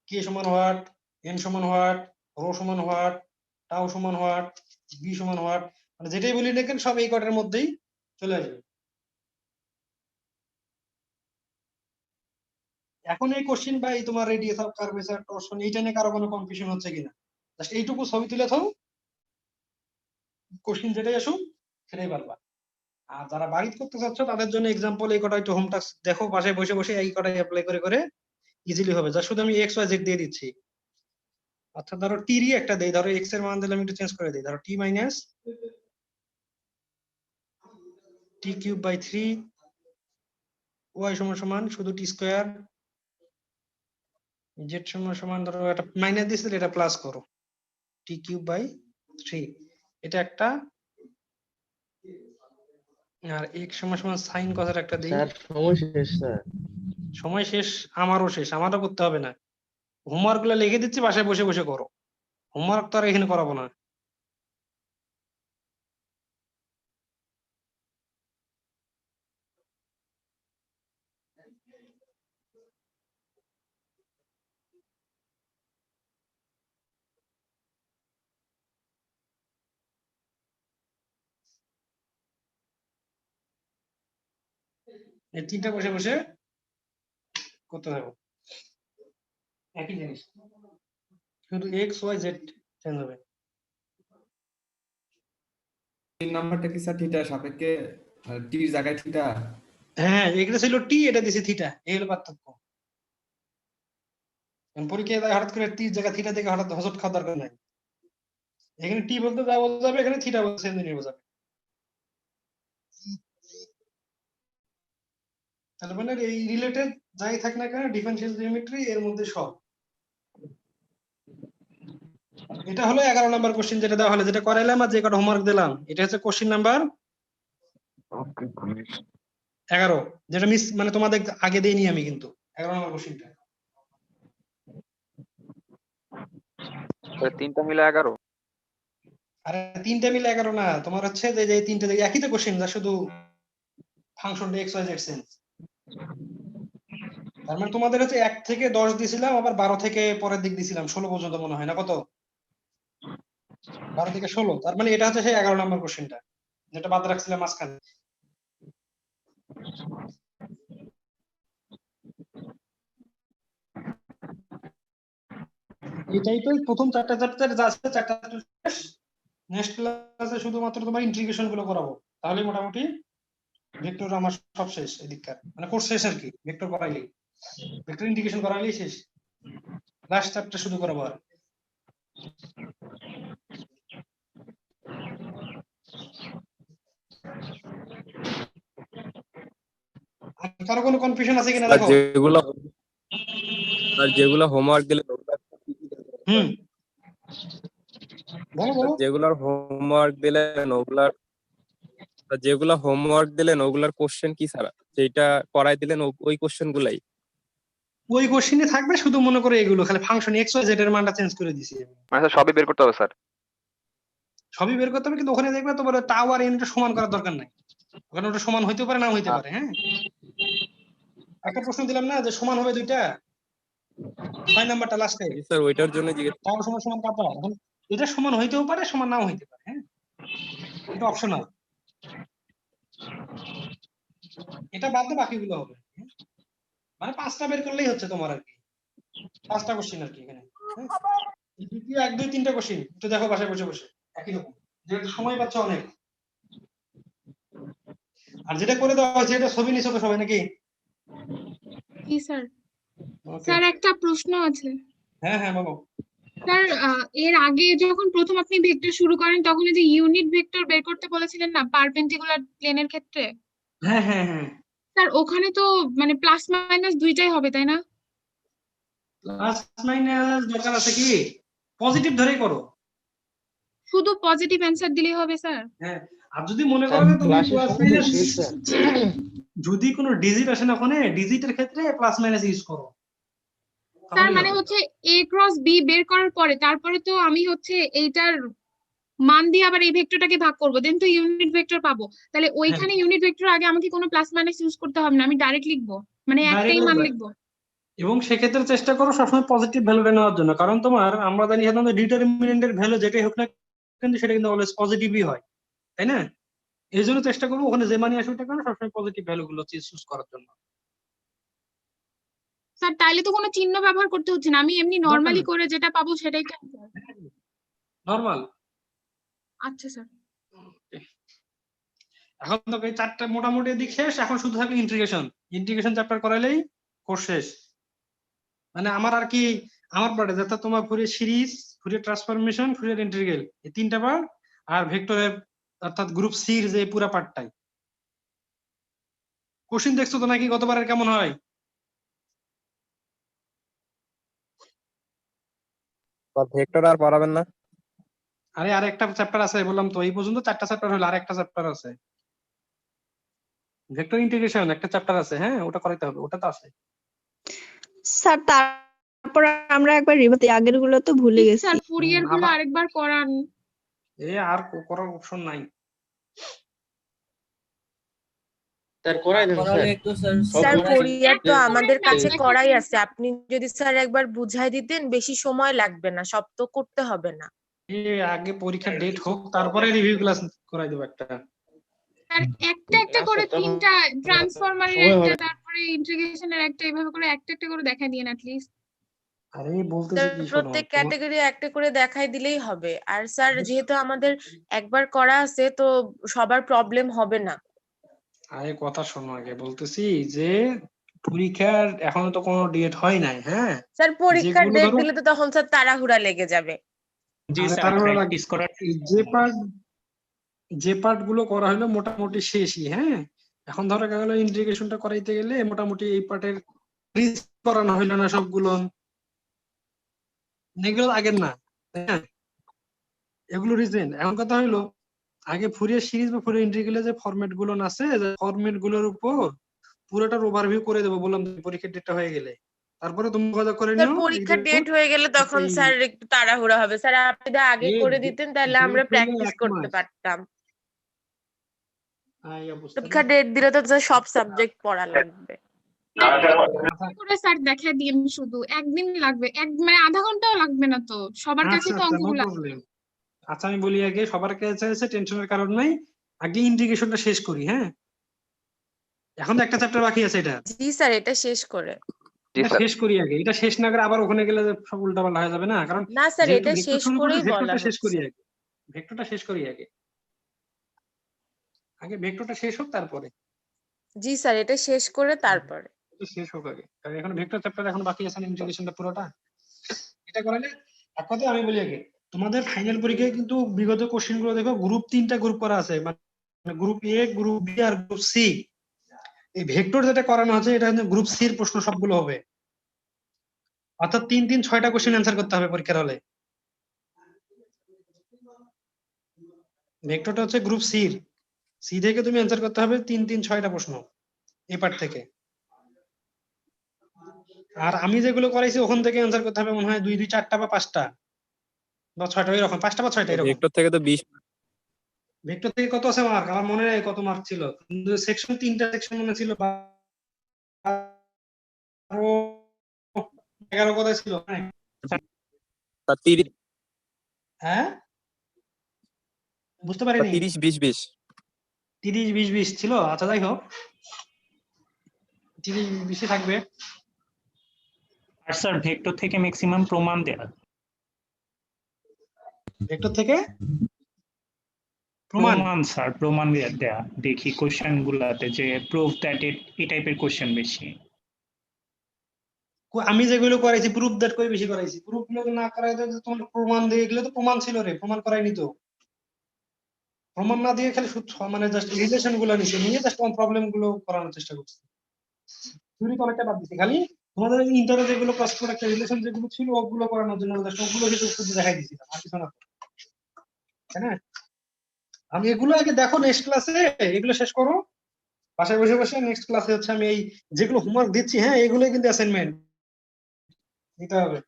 কে সমান হোয়াট, এন সমান হোয়াট, রো সমান হোয়াট, টাও সমান হোয়াট, বি সমান হোয়াট, মানে যেটাই বলি দেখেন সব এই কটার মধ্যেই চলে আসবে। এখন এই কোশ্চেন বা এই তোমার রেডিয়াস অফ কার্ভেচার টরশন এইটা নিয়ে কারো কোনো কনফিউশন হচ্ছে কিনা, জাস্ট এইটুকু ছবি তুলে থাও, কোশ্চেন যেটাই আসুক সেটাই পারবা। আর যারা বাড়িতে করতে চাচ্ছ তাদের জন্য এক্সাম্পল এই কটা একটু হোম টাস্ক দেখো, বাসায় বসে বসে এই কটাই অ্যাপ্লাই করে করে ইজিলি হবে। যা শুধু আমি এক্স ওয়াই জেড দিয়ে দিচ্ছি, অর্থাৎ ধরো টি রি একটা দেই, ধরো এক্স এর মান দিলে আমি একটু চেঞ্জ করে দিই, ধরো T minus T cube by 3 Y সমান সমান শুধু টি স্কোয়ার, জেড সমান সমান ধরো এটা মাইনাস দিছিলে এটা প্লাস করো টি কিউব বাই 3, এটা একটা। আর এক্স সমান সমান সাইন কসের একটা দেই। স্যার সময় শেষ স্যার। সময় শেষ? আমারও শেষ, আমারও করতে হবে না, হোমওয়ার্ক গুলো লিখে দিচ্ছি বাসায় বসে বসে করো, হোমওয়ার্ক তো আর এখানে করাবো না। এই তিনটা বসে বসে করতে থাকো, একই জিনিস, শুধু এক্স ওয়াই জেড চেঞ্জ হবে। 3 নাম্বারটা কি স্যার থিটা সাপেক্ষে টির জায়গায় থিটা? হ্যাঁ এটা ছিল টি, এটা দিছি থিটা, এই হলো পার্থক্য। পরীক্ষায় হঠাৎ করে টি জায়গা থিটা থেকে হঠাৎ হজট খাওয়ার দরকার নাই, এখানে টি বলতে যা বোঝাবে এখানে থিটা বলতে সেম জিনিস বোঝাবে। তার মানে এই রিলেটেড যাই থাক না কেন ডিফারেনশিয়াল জিওমেট্রি এর মধ্যে সব। এটা হলো 11 নাম্বার কোশ্চেন যেটা দেওয়া হলো, যেটা করাইলাম আর যে কটা হোমওয়ার্ক দিলাম, এটা হচ্ছে কোশ্চেন নাম্বার 11, যেটা মিস মানে তোমাদের আগে দেইনি আমি, কিন্তু 11 নাম্বার কোশ্চেনটা। তিনটা মিলে 11? আরে তিনটা মিলে 11 না, তোমার হচ্ছে যে তিনটা একই তো কোশ্চেন, যা শুধু function X Y Z sense. তার মানে তোমাদের হচ্ছে 1 থেকে 10 দিছিলাম, আবার 12 থেকে পরের দিক দিছিলাম 16 পর্যন্ত মনে হয় না, কত 12 থেকে 16, তার মানে এটা হচ্ছে সেই 11 নাম্বার কোশ্চেনটা যেটা বাদ রাখছিলাম মাঝখানে। এই টাইপের প্রথম 4টা চ্যাপ্টার যা আছে 4টা শেষ। নেক্সট ক্লাসে শুধুমাত্র তোমার ইন্টিগ্রেশন গুলো করাবো, তাহলে মোটামুটি ভেক্টর আমার সব শেষ এদিককার, মানে কোর্স শেষ আর কি। ভেক্টর করাইলেই, ভেক্টর ইন্টিগ্রেশন করাইলেই শেষ, লাস্ট চ্যাপ্টার শুধু করাবো। আর কারো কোনো কনফিউশন আছে কিনা দেখো। যেগুলো হোমওয়ার্ক দিলে হুম, বলো বলো। যেগুলোর হোমওয়ার্ক দিলেন ওগুলার কোশ্চেন কি স্যার, যেটা করাই দিলেন ওই কোশ্চেন গুলাই? ওই কোশ্চেনে থাকবে, শুধু মনে করে এগুলো খালি ফাংশন এক্স ওয়াই জেড এর মানটা চেঞ্জ করে দিছি। মানে স্যার সবই বের করতে হবে স্যার? সবই বের করতে হবে, কিন্তু ওখানে দেখবে তোমার টাও আর এনটা সমান করার দরকার নাই, ওখানে ওটা সমান হইতে পারে না হইতে পারে। হ্যাঁ, একটা প্রশ্ন দিলাম না যে সমান হবে দুইটা, 6 নাম্বারটা লাস্টে, স্যার ওইটার জন্য জিজ্ঞেস। টাও সমান সমান কাপা, এখন এটা সমান হইতেও পারে সমান নাও হইতে পারে। হ্যাঁ, এটা অপশনাল, এটা বাদ দিয়ে বাকিগুলো হবে। মানে 5টা বের করলেই হচ্ছে তোমার আর কি, 5টা কোশ্চেন আর কি এখানে। এই দ্বিতীয় 1 2 3টা কোশ্চেন একটু দেখো বাসায় বসে বসে, একই রকম, যেহেতু সময় পাচ্ছে অনেক। আর যেটা করে দেওয়া হয়েছে এটা ছবি নিছো তো সবাই নাকি? জি স্যার। স্যার একটা প্রশ্ন আছে। হ্যাঁ হ্যাঁ বলো। স্যার এর আগে যখন প্রথম আপনি ভেক্টর শুরু করেন তখন এই যে ইউনিট ভেক্টর বের করতে বলেছিলেন না পারপেন্ডিকুলার প্লেনের ক্ষেত্রে, হ্যাঁ হ্যাঁ হ্যাঁ, স্যার ওখানে তো মানে প্লাস মাইনাস দুইটাই হবে তাই না? প্লাস মাইনাস দরকার আছে কি? পজিটিভ ধরেই করো। শুধু পজিটিভ অ্যানসার দিলেই হবে স্যার? হ্যাঁ, আর যদি মনে করো যে তুমি প্লাস মাইনাস, যদি কোনো ডিজিট আসে না ওখানে, ডিজিটের ক্ষেত্রে প্লাস মাইনাস ইউজ করো। স্যার মানে হচ্ছে a ক্রস b বের করার পরে তারপরে তো আমি হচ্ছে এইটার মান দিয়ে আবার এই ভেক্টরটাকে ভাগ করব, দেন তো ইউনিট ভেক্টর পাবো। তাহলে ওইখানে ইউনিট ভেক্টর আগে আমাকে কোনো প্লাস মাইনাস ইউজ করতে হবে না, আমি ডাইরেক্ট লিখবো, মানে একটাই মান লিখবো। এবং সেক্ষেত্রে চেষ্টা করো সবসময় পজিটিভ ভ্যালুটা নেওয়ার জন্য, কারণ তোমার আমরা জানি সাধারণত ডিটারমিনেন্টের ভ্যালু যেটাই হোক না কিন্তু সেটা কিন্তু অলওয়েজ পজিটিভই হয়, তাই না? এই জন্য চেষ্টা করবো ওখানে যে মানি আসে ওটা কারণ সবসময় পজিটিভ ভ্যালু গুলো চুজ করার জন্য। স্যার তাইলে তো কোনো চিহ্ন ব্যবহার করতে হচ্ছে না, আমি এমনি নরমালি করে যেটা পাবো সেটাই তো নরমাল। আচ্ছা স্যার। এখন তো এই 4টা মোটামুটি দিক শেষ, এখন শুধু থাকবে ইন্টিগ্রেশন। ইন্টিগ্রেশন চ্যাপ্টার করাইলেই কোর্স শেষ। মানে আমার আর কি, আমার পার্টে যেটা তোমার Fourier series, Fourier transformation, Fourier integral, এই 3টা পার্ট, আর ভেক্টরের অর্থাৎ গ্রুপ সির যে পুরো পার্টটাই। কোশ্চেন দেখছো তো নাকি গতবারের কেমন হয়? ভেক্টর আর পড়াবেন না? আরে আরেকটা চ্যাপ্টার আছে, বললাম তো এই পর্যন্ত 4টা চ্যাপ্টার হলো, আরেকটা চ্যাপ্টার আছে ভেক্টর ইন্টিগ্রেশন, একটা চ্যাপ্টার আছে। হ্যাঁ, ওটা করাইতে হবে, ওটা তো আছে। স্যার তারপর আমরা একবার রিভাইজ, আগের গুলো তো ভুলে গেছি। স্যার ফুরিয়ার গুলো আরেকবার করান। আর করার অপশন নাই। স্যার করাই দেন স্যার ফুরিয়ার তো আমাদের কাছে করাই আছে, আপনি যদি স্যার একবার বুঝাই দিতেন বেশি সময় লাগবে না, সব তো করতে হবে না। আগে পরীক্ষার ডেট হোক তারপরে রিভিউ ক্লাস করাই দেব একটা। আর একটা একটা করে 3টা ট্রান্সফরমারের একটা, তারপরে ইন্টিগ্রেশনের একটা, এইভাবে করে একটা একটা করে দেখাই দিয়েন at least। আরে বলতেছি কি, শোনো, প্রত্যেক ক্যাটাগরি একটা করে দেখাই দিলেই হবে। আর স্যার যেহেতু আমাদের একবার করা আছে তো সবার প্রবলেম হবে না। আরে কথা শোনো, আগে বলতেছি যে পরীক্ষার এখনো তো কোনো ডেট হয় নাই। হ্যাঁ স্যার পরীক্ষার ডেট দিলে তো তখন স্যার তাড়াহুড়া লেগে যাবে। জি স্যার, যে পার্ট গুলো করা হলো মোটামুটি শেষই। হ্যাঁ, এখন ধরো গেল ইন্টিগ্রেশনটা করাইতে গেলে মোটামুটি এই পার্টের করানো হইলো না সবগুলো, এগুলো আগের না, হ্যাঁ এগুলো রিসেন্ট। এখন কথা হইলো আগে ফুরিয়ার সিরিজ বা ফুরিয়ার ইন্টিগ্রালের যে ফরম্যাট গুলো আছে, ফরম্যাট গুলোর উপর পুরোটার ওভারভিউ করে দেবো, বললাম পরীক্ষার ডেটটা হয়ে গেলে, তারপরে তুমি যোগাযোগ করে স্যার নিও। পরীক্ষার ডেট হয়ে গেলে তখন স্যার একটু তাড়াহুড়া হবে। স্যার আপনি যদি আগে করে দিতেন তাহলে আমরা প্র্যাকটিস করতে পারতাম। পরীক্ষার ডেট দিলে তো সব সাবজেক্ট পড়া লাগবে। করে স্যার দেখা দিন, শুধু একদিন লাগবে, মানে আধা ঘন্টাও লাগবে না তো, সবার কাছে তো অঙ্কগুলো। আচ্ছা আমি বলি, আগে সবার কাছে আছে, টেনশনের কারণ নাই, আগে ইন্টিগ্রেশনটা শেষ করি। হ্যাঁ, এখন তো একটা চ্যাপ্টার বাকি আছে, এটা জি স্যার এটা শেষ করে জি এটা স্যার শেষ করি আগে, এটা শেষ না করে আবার ওখানে গেলে যে সব উল্টাপাল্টা হয়ে যাবে না, কারণ না স্যার, যেহেতু এটা ভেক্টর শেষ শুরু করতে করেই বলা ভেক্টরটা শেষ করি হচ্ছে। আগে, ভেক্টরটা শেষ করি আগে, আগে ভেক্টরটা শেষ হোক তারপরে, জি স্যার, এটা শেষ করে তারপরে। এটা শেষ হোক আগে, কারণ এখন ভেক্টর চ্যাপ্টার এখন বাকি আছে ইন্টিগ্রেশনটা পুরোটা, এটা করালে এক কথায় আমি বলি আগে তোমাদের ফাইনাল পরীক্ষায় কিন্তু বিগত কোশ্চেন গুলো দেখো গ্রুপ 3টা গ্রুপ করা আছে, মানে গ্রুপ এ, গ্রুপ বি আর গ্রুপ সি। এই ভেক্টর যেটা করানো হচ্ছে এটা হচ্ছে গ্রুপ সি এর প্রশ্ন সবগুলো হবে, অর্থাৎ 3-6টা কোশ্চেন অ্যান্সার করতে হবে পরীক্ষার হলে। ভেক্টরটা হচ্ছে গ্রুপ সি থেকে তুমি অ্যান্সার করতে হবে 3-6টা প্রশ্ন এই পার্ট থেকে। আর আমি যেগুলো করাইছি ওখান থেকে অ্যান্সার করতে হবে মনে হয় 2-4টা বা 5টা বা 6টা, এরকম 5টা বা 6টা এরকম। ভেক্টর থেকে তো 20 ভেক্টর থেকে কত আছে মার্ক আমার মনে নেই কত মার্ক ছিল, কিন্তু সেকশন 3টা সেকশন মনে ছিল, 11 কোথায় ছিল? তা 30 হ্যাঁ বুঝতে পারিনি। 30-20-20 30-20-20 ছিল, আচ্ছা যাই হোক 30-20 থাকবে। আর স্যার ভেক্টর থেকে ম্যাক্সিমাম প্রমাণ দেয়া, ভেক্টর থেকে প্রমাণ স্যার প্রমাণ দেয়া দেখি কোশ্চেন গুলাতে যে প্রুফ দ্যাট এই টাইপের কোশ্চেন বেশি। আমি যেগুলো করাইছি প্রুফ দ্যাট করে বেশি করাইছি, প্রুফ গুলো না করাই তোমার প্রমাণ দিয়ে এগুলো তো প্রমাণ ছিল রে, প্রমাণ করাইনি তো, প্রমাণ না দিয়ে খালি মানে জাস্ট রিলেশন গুলো নিয়ে জাস্ট প্রবলেম গুলো করানোর চেষ্টা করছি, থিওরি তো অনেকটা বাদ দিচ্ছি, খালি তোমাদের ইন্টারে যেগুলো ক্রস প্রোডাক্ট রিলেশন যেগুলো ছিল ওগুলো করানোর জন্য জাস্ট ওগুলো কিছু শুধু দেখাই দিয়েছিলাম আর কিছু না, তাই না? আমি এগুলো আগে দেখো, নেক্সট ক্লাসে এগুলো শেষ করো, বাসায় বসে বসে নেক্সট ক্লাসে হচ্ছে আমি এই যেগুলো হোমওয়ার্ক দিচ্ছি, হ্যাঁ এগুলোই কিন্তু অ্যাসাইনমেন্ট দিতে হবে।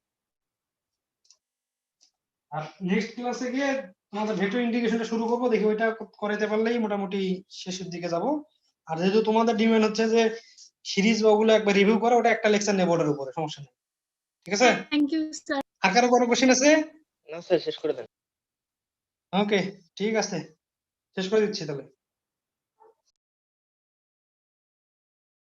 আর নেক্সট ক্লাসে গিয়ে তোমাদের ভেক্টর ইন্টিগ্রেশনটা শুরু করবো, দেখি ওইটা করাইতে পারলেই মোটামুটি শেষের দিকে যাব। আর যেহেতু তোমাদের ডিমান্ড হচ্ছে যে সিরিজ বা ওগুলো একবার রিভিউ করা, ওটা একটা লেকচার নেব ওটার উপরে, সমস্যা নেই, ঠিক আছে? Thank you sir. আর কারো কোনো কোশ্চেন আছে? না স্যার শেষ করে দেন। ওকে ঠিক আছে, শেষ করে দিচ্ছি তাহলে।